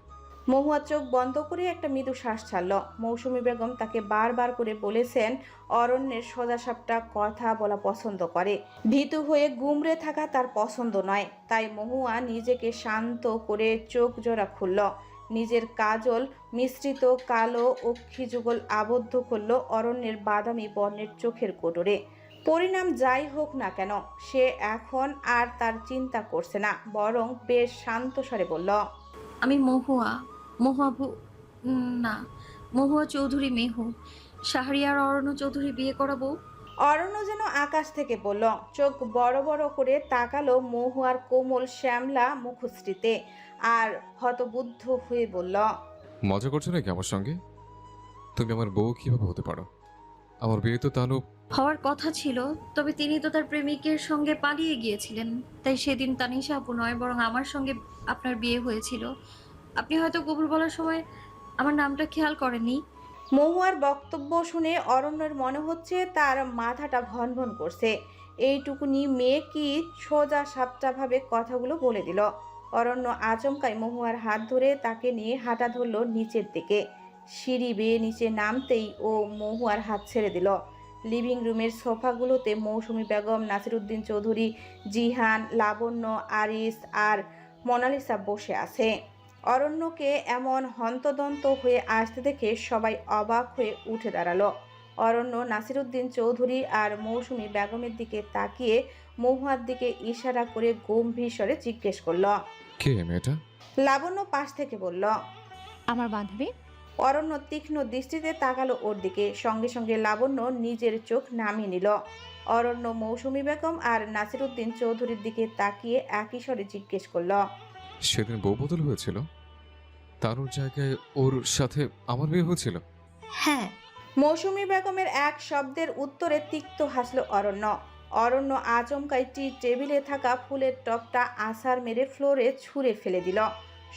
মহুয়া চোখ বন্ধ করে একটা মৃদু শ্বাস ছাড়ল। মৌসুমী বেগম তাকে বারবার করে বলেছেন অরণ্যের সোজাসাপটা কথা বলা পছন্দ করে, ভীতু হয়ে গুমড়ে থাকা তার পছন্দ নয়। তাই মহুয়া নিজেকে শান্ত করে চোখ জোড়া খুলল। নিজের কাজল মিশ্রিত কালো অক্ষিযুগল আবদ্ধ করল অরণ্যের বাদামি বর্ণের চোখের কোটরে। পরিণাম যাই হোক না কেন, সে এখন আর তার চিন্তা করছে না, বরং বেশ শান্ত স্বরে বলল, আমি মহুয়া। না, মহুয়া চৌধুরী মেহু। শাহরিয়ার অরণ্য চৌধুরী বিয়ে করাবো। অরণ্য যেন আকাশ থেকে বলল, চোখ বড় বড় করে তাকালো মহুয়ার কোমল শ্যামলা মুখশ্রীতে আর হতবুদ্ধ হয়ে বলল, মজা করছো নাকি আমার সঙ্গে? তুমি আমার বউ কিভাবে হতে পারো? আমার বিয়ে তো তানু। হওয়ার কথা ছিল, তবে তিনি তো তার প্রেমিকের সঙ্গে পালিয়ে গিয়েছিলেন। তাই সেদিন তানিশা আপু নয়, বরং আমার সঙ্গে আপনার বিয়ে হয়েছিল। আপনি হয়তো কবুল বলার সময় আমার নামটা খেয়াল করেননি। মহুয়ার বক্তব্য শুনে অরণ্যের মনে হচ্ছে তার মাথাটা ভন ভন করছে। এইটুকুনি মেয়ে কি সোজা সাপটাভাবে কথাগুলো বলে দিল? অরণ্য আচমকাই মহুয়ার হাত ধরে তাকে নিয়ে হাঁটা ধরল নিচের দিকে। সিঁড়ি বেয়ে নিচে নামতেই ও মহুয়ার হাত ছেড়ে দিল। লিভিং রুমের সোফাগুলোতে মৌসুমী বেগম, নাসিরুদ্দিন চৌধুরী, জিহান, লাবণ্য, আরিস আর মোনালিসা বসে আছে। অরণ্যকে এমন হন্তদন্ত হয়ে আসতে দেখে সবাই অবাক হয়ে উঠে দাঁড়ালো। অরণ্য নাসিরুদ্দিন চৌধুরী আর মৌসুমী বেগমের দিকে তাকিয়ে মহুয়ার দিকে ইশারা করে গম্ভীর স্বরে জিজ্ঞেস করল। কে মেয়েটা? লাবণ্য পাশ থেকে বলল, আমার বান্ধবী। অরণ্য তীক্ষ্ণ দৃষ্টিতে তাকালো ওর দিকে। সঙ্গে সঙ্গে লাবণ্য নিজের চোখ নামিয়ে নিল। অরণ্য মৌসুমী বেগম আর নাসিরুদ্দিন চৌধুরীর দিকে তাকিয়ে একই স্বরে জিজ্ঞেস করল, সেদিন বউ বদল হয়েছিল? তানুর জায়গায় ওর সাথে আমার বিয়ে হয়েছিল? হ্যাঁ। মৌসুমী বেগমের এক শব্দের উত্তরে তিক্ত হাসল অরণ্য। অরণ্য আচমকাই টি টেবিলে থাকা ফুলের টপটা আছাড় মেরে ফ্লোরে ছুঁড়ে ফেলে দিল।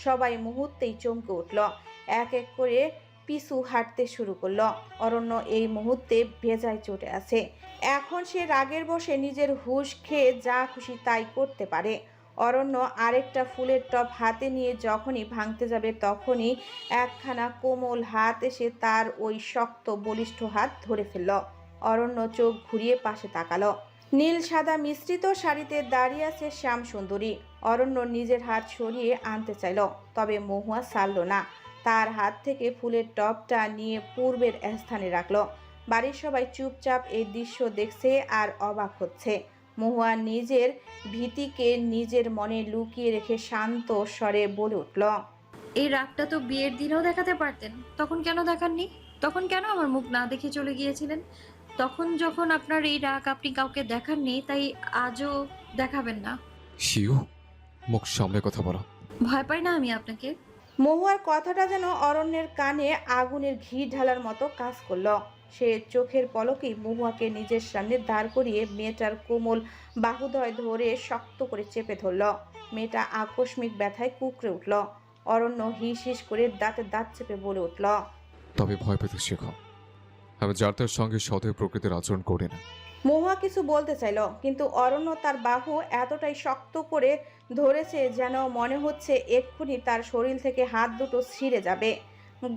সবাই মুহূর্তেই চমকে উঠল। এক এক করে পিছু হাঁটতে শুরু করলো। অরণ্য এই মুহূর্তে ভেজায় চটে আছে। এখন সে রাগের বশে নিজের হুঁশ খেয়ে যা খুশি তাই করতে পারে। অরণ্য আরেকটা ফুলের টব হাতে নিয়ে যখনই ভাঙতে যাবে, তখনই একখানা কোমল হাত এসে তার ওই শক্ত বলিষ্ঠ হাত ধরে ফেলল। অরণ্য চোখ ঘুরিয়ে পাশে তাকালো। নীল সাদা মিশ্রিত শাড়িতে দাঁড়িয়ে আছে শ্যাম সুন্দরী। অরণ্য নিজের হাত সরিয়ে আনতে চাইল, তবে মহুয়া ছাড়ল না। তার হাত থেকে ফুলের টবটা নিয়ে পূর্বের স্থানে রাখল। বাড়ির সবাই চুপচাপ এই দৃশ্য দেখছে আর অবাক হচ্ছে। মহুয়া নিজের ভীতিকে নিজের মনে লুকিয়ে রেখে শান্ত স্বরে বলে উঠল, এই রাগটা তো বিয়ের দিনেও দেখাতে পারতেন, তখন কেন দেখাননি? তখন কেন আমার মুখ না দেখে চলে গিয়েছিলেন? তখন যখন আপনার এই রাগ আপনি কাউকে দেখাননি, তাই আজও দেখাবেন না? শিউ, মুখ সামলে কথা বলো। ভয় পাই না আমি আপনাকে। মহুয়ার কথাটা যেন অরণ্যের কানে আগুনের ঘি ঢালার মতো কাজ করল। সে চোখের পলকেই মহুয়াকে নিজের সামনে দাঁড় করিয়ে মেয়েটার কোমল বাহুদয় ধরে শক্ত করে চেপে ধরল। মেয়েটা আকস্মিক ব্যথায় কুঁকড়ে উঠল। অরণ্য হিস হিস করে দাঁতে দাঁত চেপে বলে উঠল, তবে ভয় পেতে শেখো। আমি যার তার সঙ্গে সদয় প্রকৃতির আচরণ করি না। মহুয়া কিছু বলতে চাইল, কিন্তু অরণ্য তার বাহু এতটাই শক্ত করে ধরেছে যেন মনে হচ্ছে এক্ষুনি তার শরীর থেকে হাত দুটো ছিঁড়ে যাবে।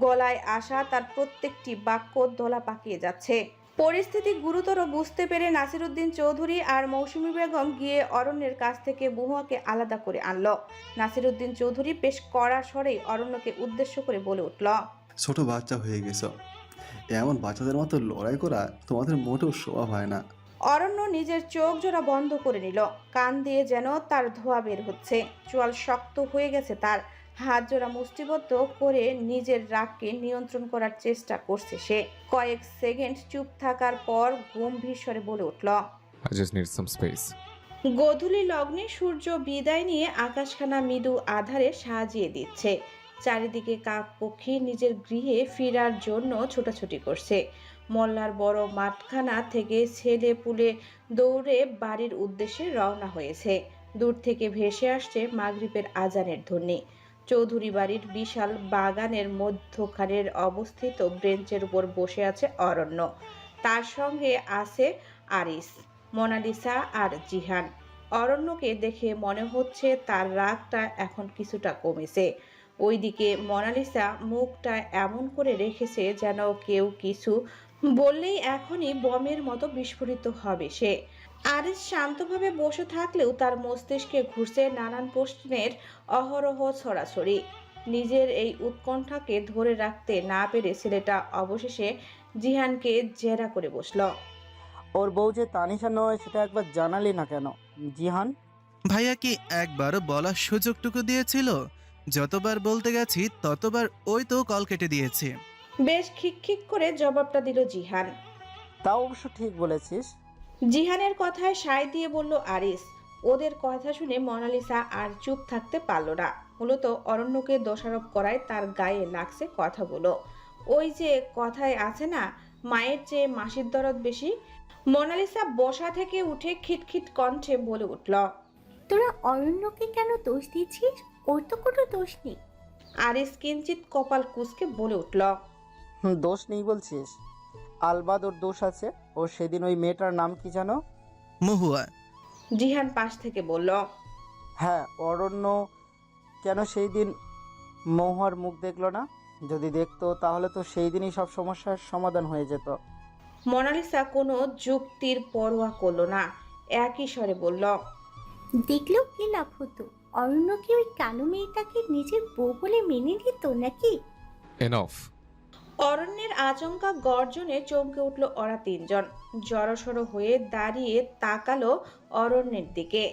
গলায় আসা তার প্রত্যেকটি বাক্য দোলা পাকিয়ে যাচ্ছে। পরিস্থিতি গুরুতর বুঝতে পেরে নাসিরুদ্দিন চৌধুরী আর মৌসুমী বেগম গিয়ে অরণ্যের কাছ থেকে মহুয়াকে আলাদা করে আনলো। নাসিরুদ্দিন চৌধুরী বেশ কড়া স্বরেই অরণ্যকে উদ্দেশ্য করে বলে উঠল, ছোট বাচ্চা হয়ে গেছো, এমন বাচ্চাদের মতো লড়াই করা তোমাদের মোটেও শোভা হয় না। অরণ্য নিজের চোখ জোড়া বন্ধ করে নিল। কান দিয়ে যেন তার ধোঁয়া বের হচ্ছে। চোয়াল শক্ত হয়ে গেছে তার। হাত জোড়া মুষ্টিবদ্ধ করে নিজের রাগকে নিয়ন্ত্রণ করার চেষ্টা করছে সে। কয়েক সেকেন্ড চুপ থাকার পর গম্ভীর স্বরে বলে উঠল, I just need some space. গোধূলি লগ্নে সূর্য বিদায় নিয়ে আকাশখানা মৃদু আধারে সাজিয়ে দিচ্ছে। চারিদিকে কাক পক্ষী নিজের গৃহে ফেরার জন্য ছোটাছুটি করছে। মোল্লার বড় মাঠখানা থেকে ছেলে পুলে দৌড়ে বাড়ির উদ্দেশ্যে রওনা হয়েছে। দূর থেকে ভেসে আসছে মাগরিবের আজানের ধ্বনি। চৌধুরী বাড়ির বিশাল বাগানের মধ্যখানের অবস্থিত বেঞ্চের উপর বসে আছে অরণ্য। তার সঙ্গে আছে আরিস, মোনালিসা আর জিহান। অরণ্যকে দেখে মনে হচ্ছে তার রাগটা এখন কিছুটা কমেছে। ওইদিকে মোনালিসা মুখটা এমন করে রেখেছে যেন কেউ কিছু বললেই এখনই বমের মতো বিস্ফোরিত হবে সে। আরিস শান্তভাবে বসে থাকলেও তার মস্তিষ্কে ঘুরছে নানান প্রশ্নের অহরহ ছড়াছড়ি। নিজের এই উৎকণ্ঠাকে ধরে রাখতে না পেরে ছেলেটা অবশেষে জিহানকে জেরা করে বসল। ওর বউ যে তানিশা নয় সেটা একবার জানালি না কেন জিহান? ভাইয়া কি একবারও বলার সুযোগটুকু দিয়েছিল? যতবার বলতে গেছি ততবার ওই তো কল কেটে দিয়েছে। বেশ খিকখিক করে জবাবটা দিল জিহান। তাও অবশ্য ঠিক বলেছিস। জিহানের কথায় সায় দিয়ে বলল আরিস। ওদের কথা শুনে মোনালিসা আর চুপ থাকতে পারল না। মূলত অরণ্যকে দোষারোপ করায় তার গায়ে লাগছে কথাগুলো। ওই যে কথায় আছে না, মায়ের চেয়ে মাসির দরদ বেশি। মোনালিসা বসা থেকে উঠে খিটখিট কণ্ঠে বলে উঠল, তোরা অরণ্যকে কেন দোষ দিচ্ছিস? ওর তো কোনো দোষ নেই। আরিস কিঞ্চিত কপাল কুঁচকে বলে উঠল, দোষ নেই বলছিস? আলবাদ ওর দোষ আছে। ও সেদিন ওই মেয়েটার নাম কি জানো? মহুয়া। জিহান পাশ থেকে বলল, হ্যাঁ, অরণ্য কেন সেই দিন মহুয়ার মুখ দেখলো না? যদি দেখতো তাহলে তো সেই দিনই সব সমস্যার সমাধান হয়ে যেত। মোনালিসা কোনো যুক্তির পরোয়া করল না, একই স্বরে বলল, দেখলেও কি লাভ হতো? অরণ্য কি ওই কালো মেয়েটাকে নিজের বউ বলে মেনে নিত নাকি? এনফ। অরণ্যের আচমকা গর্জনে চমকে উঠল ওরা তিনজন। জড়সড় হয়ে দাঁড়িয়ে তাকালো অরণ্যের দিকে।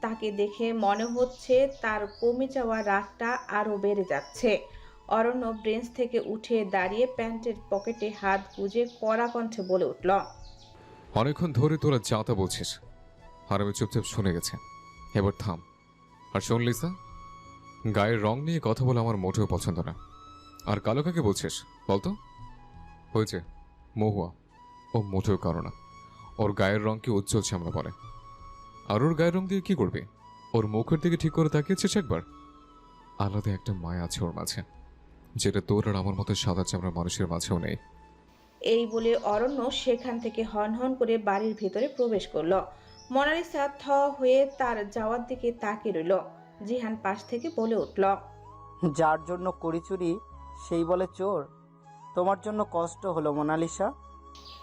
তাকে দেখে মনে হচ্ছে তার কমে যাওয়া রাগটা আরো বেড়ে যাচ্ছে। অরণ্য ব্রেঞ্চ থেকে উঠে দাঁড়িয়ে প্যান্টের পকেটে হাত গুজে কড়া কণ্ঠে বলে উঠল, অনেকক্ষণ ধরে তোরা যাতা বলছিস আর আমি চুপচাপ শুনে গেছে। এবার থাম। আর শোন লিসা, গায়ের রং নিয়ে কথা বলে আমার মোটেও পছন্দ না। আর কালো কাকে বলছিস বলতো? হয়েছে মহুয়া, ও মোটেও কারো না। ওর গায়ের রং কি উজ্জ্বল শ্যামলা বলে। আর ওর গায়ের রং দিয়ে কি করবে? ওর মুখের দিকে ঠিক করে তাকিয়েছিস একবার? আলাদা একটা মায়া আছে ওর মাঝে, যেটা তোর আর আমার মতো সাদা চামড়া মানুষের মাঝেও নেই। এই বলে অরণ্য সেখান থেকে হনহন করে বাড়ির ভিতরে প্রবেশ করলো। মোনালিসা থ হয়ে তার যাওয়ার দিকে তাকিয়ে রইল। জিহান পাশ থেকে বলে উঠল, যার জন্য করি চুরি সেই বলে চোর। তোমার জন্য কষ্ট হলো মোনালিসা।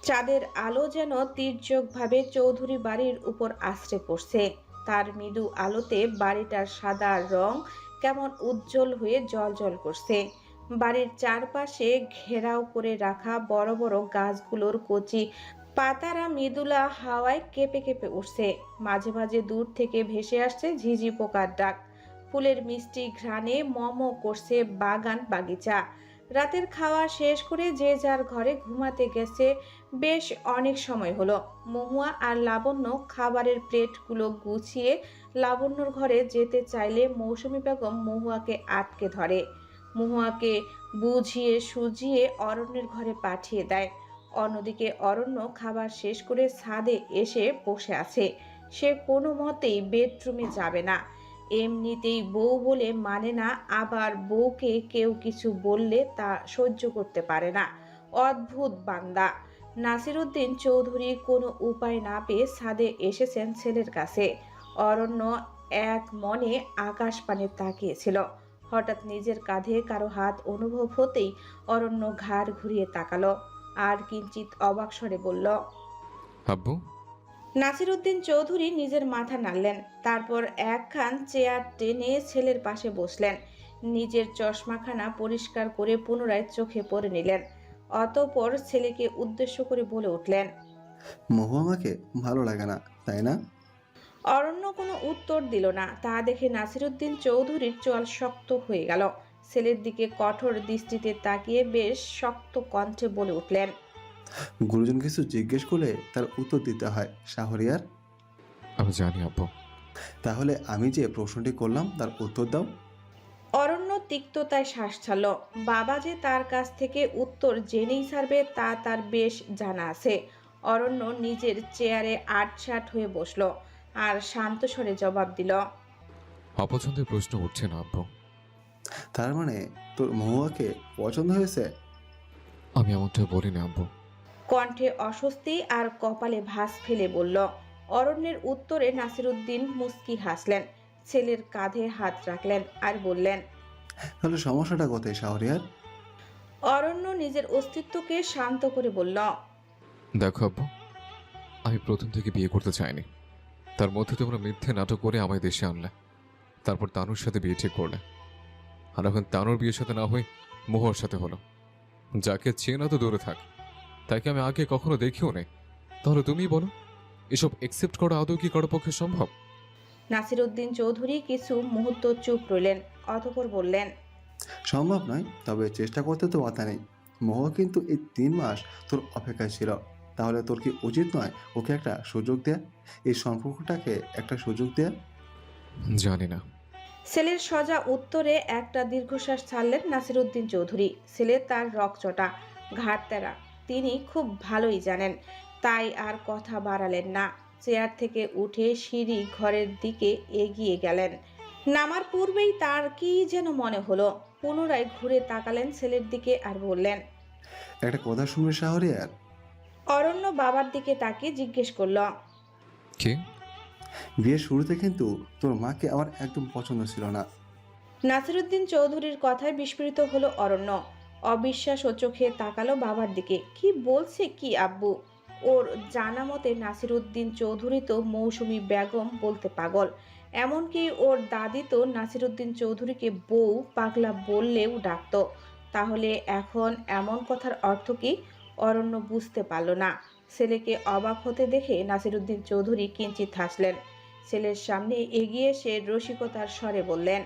চাঁদের আলো যেন তীর্যকভাবে চৌধুরী বাড়ির উপর আশ্রে পড়ছে। তার মৃদু আলোতে বাড়িটার সাদা রং কেমন উজ্জ্বল হয়ে জ্বলজ্বল করছে। বাড়ির চারপাশে ঘেরাও করে রাখা বড় বড় গাছগুলোর কচি পাতারা মৃদুলা হাওয়ায় কেঁপে কেঁপে উঠছে। মাঝে মাঝে দূর থেকে ভেসে আসছে ঝিঝি পোকার ডাক। ফুলের মিষ্টি ঘ্রাণে মম করছে বাগান বাগিচা। রাতের খাওয়া শেষ করে যে যার ঘরে ঘুমাতে গেছে বেশ অনেক সময় হলো। মহুয়া আর লাবণ্য খাবারের প্লেটগুলো গুছিয়ে লাবণ্যর ঘরে যেতে চাইলে মৌসুমী বেগম মহুয়াকে আটকে ধরে। মহুয়াকে বুঝিয়ে সুজিয়ে অরণ্যের ঘরে পাঠিয়ে দেয়। অন্যদিকে অরণ্য খাবার শেষ করে ছাদে এসে বসে আছে। সে কোনো মতেই বেডরুমে যাবে না। এমনিতেই বউ বলে মানে না, আবার বউকে কেউ কিছু বললে তা সহ্য করতে পারে না। অদ্ভুত বান্দা। নাসিরউদ্দিন চৌধুরী কোনো উপায় না পেয়ে ছাদে এসেছেন ছেলের কাছে। অরণ্য এক মনে আকাশ পানে তাকিয়েছিল। হঠাৎ নিজের কাঁধে কারো হাত অনুভব হতেই অরণ্য ঘাড় ঘুরিয়ে তাকালো আর কিঞ্চিত অবাক স্বরে বলল, আব্বু। নাসিরউদ্দিন চৌধুরী নিজের মাথা নাড়লেন, তারপর একখান চেয়ার টেনে ছেলের পাশে বসলেন। নিজের চশমাখানা পরিষ্কার করে পুনরায় চোখে পরে নিলেন। অতঃপর ছেলেকে উদ্দেশ্য করে বলে উঠলেন, মহুয়া আমাকে ভালো লাগে না, তাই না? অরণ্য কোনো উত্তর দিল না। তা দেখে নাসিরউদ্দিন চৌধুরীর চোয়াল শক্ত হয়ে গেল। ছেলের দিকে কঠোর দৃষ্টিতে তাকিয়ে বেশ শক্ত কণ্ঠে বলে উঠলেন, গুরুজন কিছু জিজ্ঞেস করলে তার উত্তর দিতে হয় শাহরিয়ার। আমি জানি আব্বু। তাহলে আমি যে প্রশ্নটি করলাম তার উত্তর দাও। অরণ্য তিক্ততায় শ্বাস ছাড়ল। বাবা যে তার কাছ থেকে উত্তর জেনেই ছাড়বে তা তার বেশ জানা আছে। অরণ্য নিজের চেয়ারে আটসাট হয়ে বসলো আর শান্ত স্বরে জবাব দিল। অপছন্দের প্রশ্ন উঠছে না আব্বু। তার মানে তোর মহুয়াকে পছন্দ হয়েছে? আমি এমনটা বলিনি আব্বু। কণ্ঠে অস্বস্তি আর কপালে ভাঁজ ফেলে বলল। অরণ্যের উত্তরে নাসিরুদ্দিন মুস্কি হাসলেন, ছেলের কাঁধে হাত রাখলেন আর বললেন। তাহলে সমস্যাটা কোথায় শাহরিয়ার? অরণ্য নিজের অস্তিত্বকে শান্ত করে বলল। দেখো আব্বু, আমি প্রথম থেকে বিয়ে করতে চাইনি। তার মধ্যে তোমরা মিথ্যে নাটক করে আমায় দেশে আনলে, তারপর তানুর সাথে বিয়ে ঠিক করলে। আর এখন তানুর বিয়ের সাথে না হয়ে মোহর সাথে হলো। যাকে চেনা তো দূরে থাক, তাকে আমি আগে কখনো দেখিও নেই। তাহলে তুমিই বলো, এসব একসেপ্ট করা আদৌ কি কারো পক্ষে সম্ভব? নাসিরুদ্দিন চৌধুরী কিছু মুহূর্ত চুপ রইলেন, অতঃপর বললেন। সম্ভব নয়, তবে চেষ্টা করতে তো বাধা নেই। মহুয়া কিন্তু এই 3 মাস তোর অপেক্ষায় ছিল। তাহলে তোর কি উচিত নয় ওকে একটা সুযোগ দেয়া, এই সম্পর্কটাকে একটা সুযোগ দেয়া? জানি না। ছেলের সজা উত্তরে একটা দীর্ঘশ্বাস ছাড়লেন নাসিরুদ্দিন চৌধুরী। ছেলে তার রকচটা, ঘাড়তেরা তিনি খুব ভালোই জানেন, তাই আর কথা বাড়ালেন না। চেয়ার থেকে উঠে সিঁড়ি ঘরের দিকে এগিয়ে গেলেন। নামার পূর্বেই তার কি যেন মনে হলো। পুনরায় ঘুরে তাকালেন ছেলের দিকে আর বললেন। একটা কথা শুনবি শাহরিয়ার? অরণ্য বাবার দিকে তাকিয়ে জিজ্ঞেস করল। কি? বিয়ের শুরুতে কিন্তু তোর মাকে আমার একদম পছন্দ ছিল না। নাসিরুদ্দিন চৌধুরীর কথায় বিস্মিত হলো অরণ্য। অবিশ্বাস ও চোখে তাকালো বাবার দিকে। কি বলছে কি আব্বু? ওর জানা মতে নাসিরুদ্দিন চৌধুরী তো মৌসুমী বেগম বলতে পাগল। এমনকি ওর দাদি তো নাসিরুদ্দিন চৌধুরীকে বউ পাগলা বললেও ডাকতো। তাহলে এখন এমন কথার অর্থ কি? অরণ্য বুঝতে পারল না। ছেলেকে অবাক হতে দেখে নাসিরুদ্দিন চৌধুরী কিঞ্চিৎ হাসলেন। ছেলের সামনে এগিয়ে এসে রসিকতার স্বরে বললেন।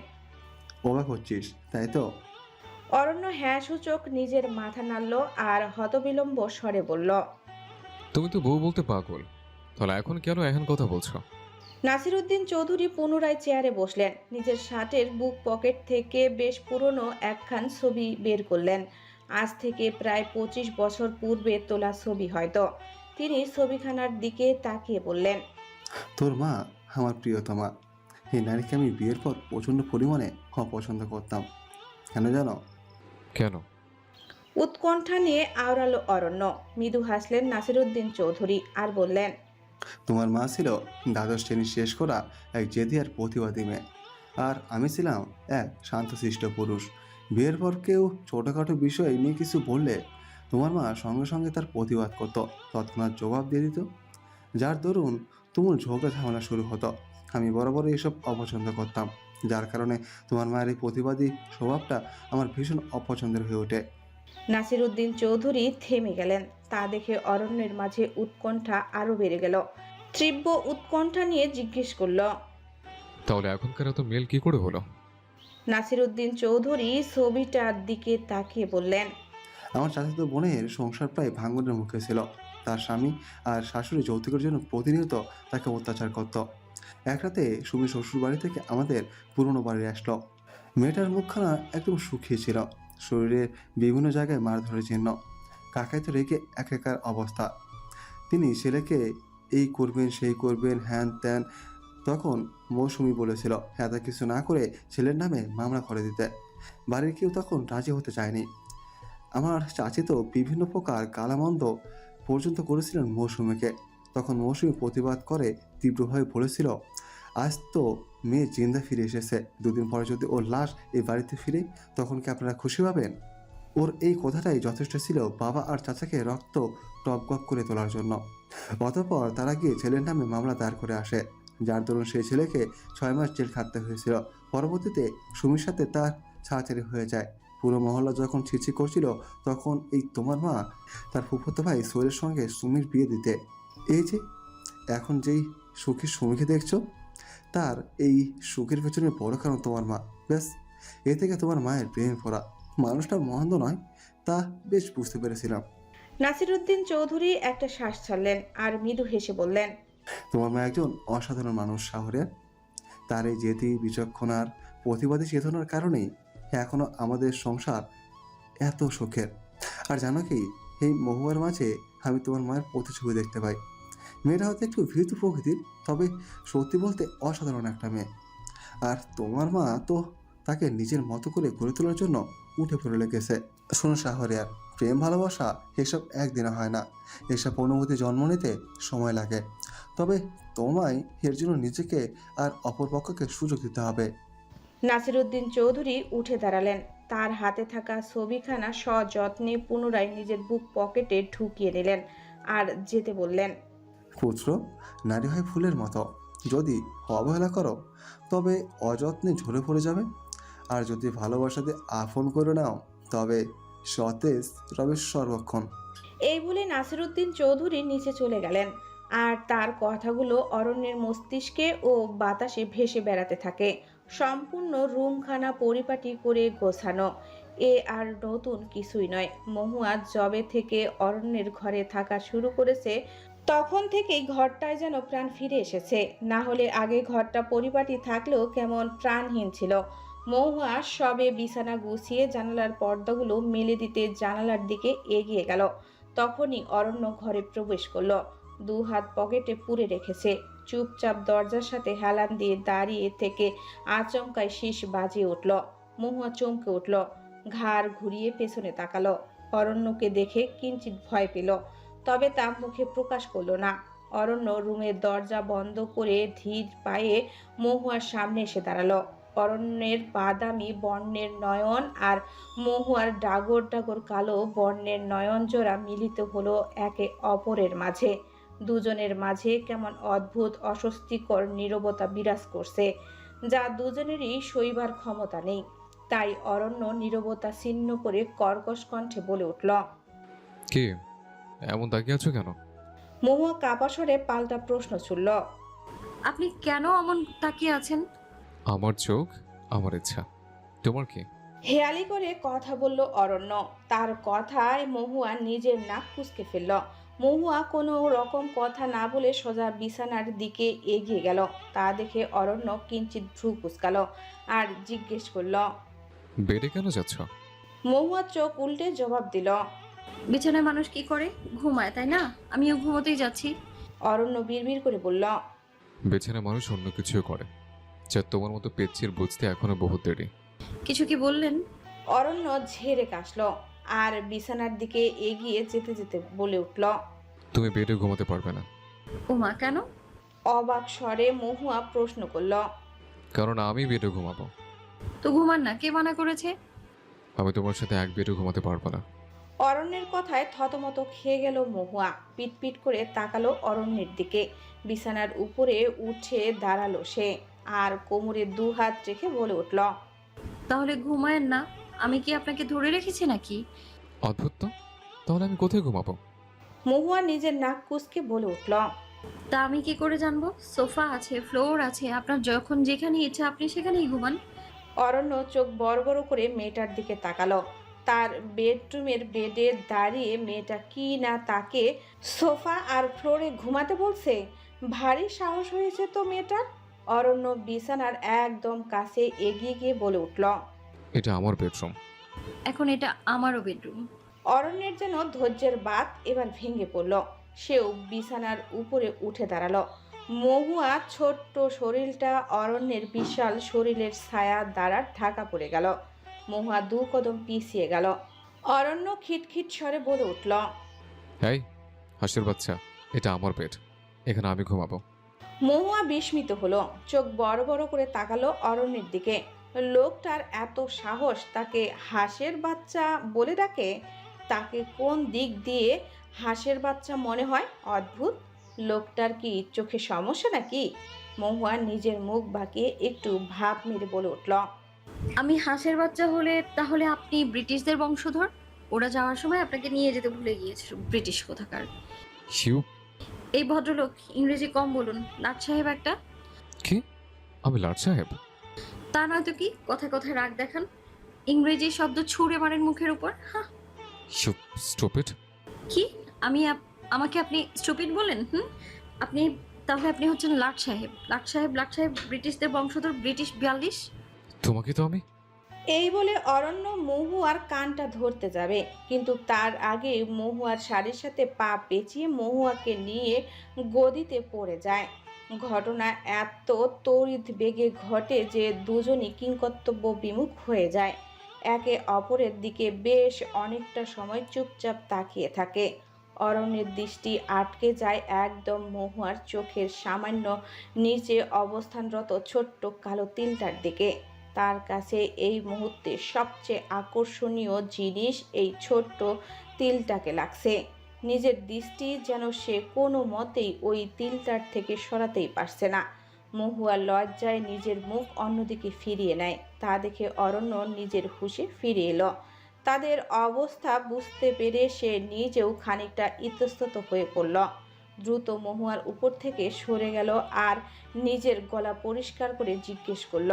অবাক হচ্ছিস তাই তো? অরণ্য হ্যাঁ সূচক নিজের মাথা নাড়ল আর হতবিলম্ব স্বরে বলল। তুমি তো বউ বলতে পাগল, তাহলে এখন কেন এখন কথা বলছো? নাসিরুদ্দিন চৌধুরী পুনরায় চেয়ারে বসলেন। নিজের শার্টের বুক পকেট থেকে বেশ পুরনো একখান ছবি বের করলেন। আজ থেকে প্রায় 25 বছর পূর্বে তোলা ছবি হয়তো। তিনি ছবিখানার দিকে তাকিয়ে বললেন। তোর মা আমার প্রিয়তমা। এই নারীকে আমি বিয়ের পর প্রচণ্ড পরিমাণে অপছন্দ করতাম। কেন জানো? কেন? উৎকণ্ঠা নিয়ে আওড়ালো অরণ্য। মৃদু হাসলেন নাসিরুদ্দিন চৌধুরী আর বললেন। তোমার মা ছিল দ্বাদশ শ্রেণী শেষ করা এক জেদি আর প্রতিবাদী মেয়ে, আর আমি ছিলাম এক শান্তশিষ্ট পুরুষ। বিয়ের পর কেউ ছোটোখাটো বিষয় নিয়ে কিছু বললে তোমার মা সঙ্গে সঙ্গে তার প্রতিবাদ করত, তৎক্ষণাৎ জবাব দিয়ে দিত, যার দরুন তুমুল ঝগড়া ঝামেলা শুরু হতো। আমি বরাবর এসব অপছন্দ করতাম, যার কারণে তোমার মায়ের এই প্রতিবাদী স্বভাবটা আমার ভীষণ অপছন্দের হয়ে ওঠে। নাসিরুদ্দিন চৌধুরী থেমে গেলেন। তা দেখে অরণ্যের মাঝে উৎকণ্ঠা আরো বেড়ে গেল। তীব্র উৎকণ্ঠা নিয়ে জিজ্ঞেস করল। তাহলে এখনকার এত মেল কি করে হলো? নাসিরুদ্দিন চৌধুরী ছবিটার দিকে তাকিয়ে বললেন। আমার চাচাতো বোনের সংসার প্রায় ভাঙনের মুখে ছিল। তার স্বামী আর শাশুড়ি যৌতুকের জন্য প্রতিনিয়ত তাকে অত্যাচার করত। এক রাতে সুমি শ্বশুর বাড়ি থেকে আমাদের পুরনো বাড়ি আসলো। মেয়েটার মুখখানা একদম শুকিয়ে ছিল, শরীরে বিভিন্ন জায়গায় মারধরের চিহ্ন। কাকাই তো রেগে একাকার অবস্থা। তিনি ছেলেকে এই করবেন সেই করবেন হ্যান ত্যান। তখন মৌসুমি বলেছিল এত কিছু না করে ছেলের নামে মামলা করে দিতে। বাড়ির কেউ তখন রাজি হতে চায়নি। আমার চাচি তো বিভিন্ন প্রকার গালামন্দ পর্যন্ত করেছিলেন মৌসুমীকে। তখন মৌসুমী প্রতিবাদ করে তীব্রভাবে বলেছিল, আজ তো মেয়ে জিন্দা ফিরে এসেছে, 2 দিন পরে যদি ওর লাশ এই বাড়িতে ফিরে, তখন কি আপনারা খুশি হবেন? ওর এই কথাটাই যথেষ্ট ছিল বাবা আর চাচাকে রক্ত টপগপ করে তোলার জন্য। অতঃপর তারা গিয়ে ছেলের নামে মামলা দায়ের করে আসে, যার দরুন সেই ছেলেকে 6 মাস জেল খাটতে হয়েছিল। পরবর্তীতে সুমির সাথে তার ছাড়াছাড়ি হয়ে যায়। পুরো মহল্লা যখন ছিছি করছিল, তখন এই তোমার মা তার ফুফুতো ভাই সোহেলের সঙ্গে সুমির বিয়ে দিতে। এই যে এখন যেই সুখী সুমিকে দেখছো, তার এই সুখের পেছনে বড় কারণ তোমার মা। ব্যাস, এ থেকে তোমার মায়ের প্রেম পড়া। মানুষটা মন্দ নয়, তা বেশ বুঝতে পেরেছিলাম। নাসিরুদ্দিন চৌধুরী একটা শ্বাস ছাড়লেন আর মৃদু হেসে বললেন। তোমার মা একজন অসাধারণ মানুষ শহরের। তার এই জেদি বিচক্ষণার প্রতিবাদী চেতনার কারণেই এখনো আমাদের সংসার এত সুখের। আর জানো কি, এই মহুয়ার মাঝে আমি তোমার মায়ের প্রতিছবি দেখতে পাই। মেয়েটা হয়তো একটু ভীতু প্রকৃতির, তবে সত্যি বলতে অসাধারণ একটা মেয়ে। আর তোমার মা তো তাকে নিজের মতো করে গড়ে তোলার জন্য উঠে পড়ে লেগেছে। শোনো শাহরিয়ার, প্রেম ভালোবাসা এসব একদিনে হয় না। এসব অনুভূতি জন্ম নিতে সময় লাগে। তবে তোমায় এর জন্য নিজেকে আর অপরপক্ষকে সুযোগ দিতে হবে। নাসিরউদ্দিন চৌধুরী উঠে দাঁড়ালেন। তার হাতে থাকা ছবিখানা সযত্নে পুনরায় নিজের বুক পকেটে ঢুকিয়ে নিলেন আর যেতে বললেন। পুত্র, নারী হয় ফুলের মতো, যদি অবহেলা করো তবে অযত্নে ঝরে পড়ে যাবে। আর যদি ভালোবাসাতে আপন করে নাও তবে সতেজ রবে সর্বক্ষণ। এই বলে নাসিরউদ্দিন চৌধুরী নিচে চলে গেলেন। আর তার কথাগুলো অরণ্যের মস্তিষ্কে ও বাতাসে ভেসে বেড়াতে থাকে। সম্পূর্ণ রুমখানা পরিপাটি করে গোছানো। এ আর নতুন কিছুই নয়। মহুয়া যবে থেকে অরণ্যের ঘরে থাকা শুরু করেছে তখন থেকেই ঘরটায় যেন প্রাণ ফিরে এসেছে। না হলে আগে ঘরটা পরিপাটি থাকলেও কেমন প্রাণহীন ছিল। মহুয়া সবে বিছানা গুছিয়ে জানালার পর্দাগুলো মেলে দিতে জানালার দিকে এগিয়ে গেল। তখনই অরণ্য ঘরে প্রবেশ করলো। দু হাত পকেটে পুরে রেখেছে। চুপচাপ দরজার সাথে হেলান দিয়ে দাঁড়িয়ে থেকে আচমকায় শীষ বাজিয়ে উঠল। মহুয়া চমকে উঠল, ঘাড় ঘুরিয়ে পেছনে তাকালো। অরণ্যকে দেখে কিঞ্চিত ভয় পেল, তবে তা মুখে প্রকাশ করলো না। অরণ্য রুমের দরজা বন্ধ করে ধীর পায়ে মহুয়ার সামনে এসে দাঁড়ালো। অরণ্যের বাদামি বর্ণের নয়ন আর মহুয়ার ডাগর ডাগর কালো বর্ণের নয়ন জোড়া মিলিত হলো একে অপরের মাঝে। দুজনের মাঝে কেমন অদ্ভুত অস্বস্তিকর নীরবতা বিরাজ করছে, যা দুজনেরই সইবার ক্ষমতা নেই। তাই অরণ্য নীরবতা ছিন্ন করে কর্কশ কণ্ঠে বলে উঠল। কি এমন তাকিয়ে আছো কেন? মহুয়া কাপা স্বরে পাল্টা প্রশ্ন ছুড়ল। আপনি কেন এমন তাকিয়ে আছেন? আমার চোখ, আমার ইচ্ছা, তোমার কি? হেয়ালি করে কথা বলল অরণ্য। তার কথায় মহুয়া নিজের নাক কুঁচকে ফেলল। মহুয়া কোনো রকম কথা না বলে সোজা বিছানার দিকে এগিয়ে গেল। তা দেখে অরণ্য কিঞ্চিত ভ্রু কুঁচকাল আর জিজ্ঞেস করল। বেডে কেন যাচ্ছ? মহুয়া চোখ উল্টে জবাব দিল। বিছানায় মানুষ কি করে? ঘুমায়, তাই না? আমিও ঘুমোতেই যাচ্ছি। অরণ্য বিড়বিড় করে বলল। বেছানা মানুষ অন্য কিছুও করে, যা তোমার মতো পেচ্ছির বুঝতে এখনো বহুত দেরি। কিছু কি বললেন? অরণ্য ঝেড়ে কাশল আর বিছানার দিকে এগিয়ে যেতে যেতে বলে উঠল। তুমি বেডে ঘুমাতে পারবে না। ওমা, কেন? অবাক স্বরে মহুয়া প্রশ্ন করল। কারণ আমি বেডে ঘুমাবো। তো ঘুমান না, কে মানা করেছে? আমি তোমার সাথে এক বেডে ঘুমাতে পারবো না। অরণ্যের কথায় থতমত খেয়ে গেল মহুয়া। পিটপিট করে তাকালো অরণ্যের দিকে। বিছানার উপরে উঠে দাঁড়ালো সে আর কোমরে দু হাত রেখে বলে উঠল। তাহলে ঘুমায়েন না? আমি কি আপনাকে ধরে রেখেছি নাকি? অদ্ভুত তো, তাহলে আমি কোথায় ঘুমাবো? মহুয়া নিজের নাক কুঁচকে বলে উঠল। তা আমি কি করে জানবো? সোফা আছে, ফ্লোর আছে, আপনার যখন যেখানে ইচ্ছা আপনি সেখানেই ঘুমান। অরণ্য চোখ বড় বড় করে মেয়েটার দিকে তাকালো। তার বেডরুমের বেডে দাঁড়িয়ে মেয়েটা কি না তাকে সোফা আর ফ্লোরে ঘুমাতে বলছে। ভারী সাহস হয়েছে তো মেয়েটার। অরণ্য বিছানার একদম কাছে এগিয়ে গিয়ে বলে উঠল। এটা আমার বেডরুম। এখন এটা আমারও বেডরুম। অরণ্যের যেন ধৈর্যের বাঁধ এবার ভেঙে পড়ল। সেও বিছানার উপরে উঠে দাঁড়ালো। মহুয়া ছোট্ট শরীরটা অরণ্যের বিশাল শরীরের ছায়া দ্বারা ঢাকা পড়ে গেল। মহুয়া দু কদম পিছিয়ে গেল। অরণ্য খিটখিট স্বরে বলে উঠল। এই হাসির বাচ্চা, এটা আমার বেড, এখানে আমি ঘুমাবো। মহুয়া বিস্মিত হলো, চোখ বড় বড় করে তাকালো অরণ্যের দিকে। লোকটার এত সাহস, তাকে হাঁসের বাচ্চা বলে ডাকে। তাকে কোন দিক দিয়ে হাঁসের বাচ্চা মনে হয়? অদ্ভুত। লোকটার কি চোখে সমস্যা নাকি? মহুয়া নিজের মুখ বাঁকিয়ে একটু ভাব মেরে বলে উঠল। আমি হাঁসের বাচ্চা হলে তাহলে আপনি ব্রিটিশদের বংশধর। ওরা যাওয়ার সময় আপনাকে নিয়ে যেতে ভুলে গিয়েছিল, ব্রিটিশ কোথাকার। শিউ, এই ভদ্রলোক ইংরেজি কম বলুন। লাট সাহেব একটা। কি? আমি লাট সাহেব? তা নয়তো কি, কথায় কথায় রাগ দেখান। ইংরেজি শব্দ ছুঁড়ে মারেন মুখের উপর। হ্যাঁ। শিউ, স্টুপিড। কি? আমাকে আপনি স্টুপিড বলেন? আপনি তাহলে আপনি হচ্ছেন লাট সাহেব। লাট সাহেব ব্রিটিশদের বংশধর, ব্রিটিশ 42। তোমাকে তো আমি। এই বলে অরণ্য মহুয়ার কানটা ধরতে যাবে, কিন্তু তার আগে মহুয়ার শাড়ির সাথে পা পেঁচিয়ে মহুয়াকে নিয়ে গদিতে পড়ে যায়। ঘটনা এত তড়িৎ বেগে ঘটে যে দুজনই কিংকর্তব্য বিমুখ হয়ে যায়। একে অপরের দিকে বেশ অনেকটা সময় চুপচাপ তাকিয়ে থাকে। অরণ্যের দৃষ্টি আটকে যায় একদম মহুয়ার চোখের সামান্য নিচে অবস্থানরত ছোট্ট কালো তিলটার দিকে। তার কাছে এই মুহূর্তে সবচেয়ে আকর্ষণীয় জিনিস এই ছোট্ট তিলটাকে লাগছে। নিজের দৃষ্টি যেন সে কোনো মতেই ওই তিলটার থেকে সরাতেই পারছে না। মহুয়া লজ্জায় নিজের মুখ অন্যদিকে ফিরিয়ে নেয়। তা দেখে অরণ্য নিজের হুঁশে ফিরে এলো। তাদের অবস্থা বুঝতে পেরে সে নিজেও খানিকটা ইতস্তত হয়ে পড়ল। দ্রুত মহুয়ার উপর থেকে সরে গেল আর নিজের গলা পরিষ্কার করে জিজ্ঞেস করল,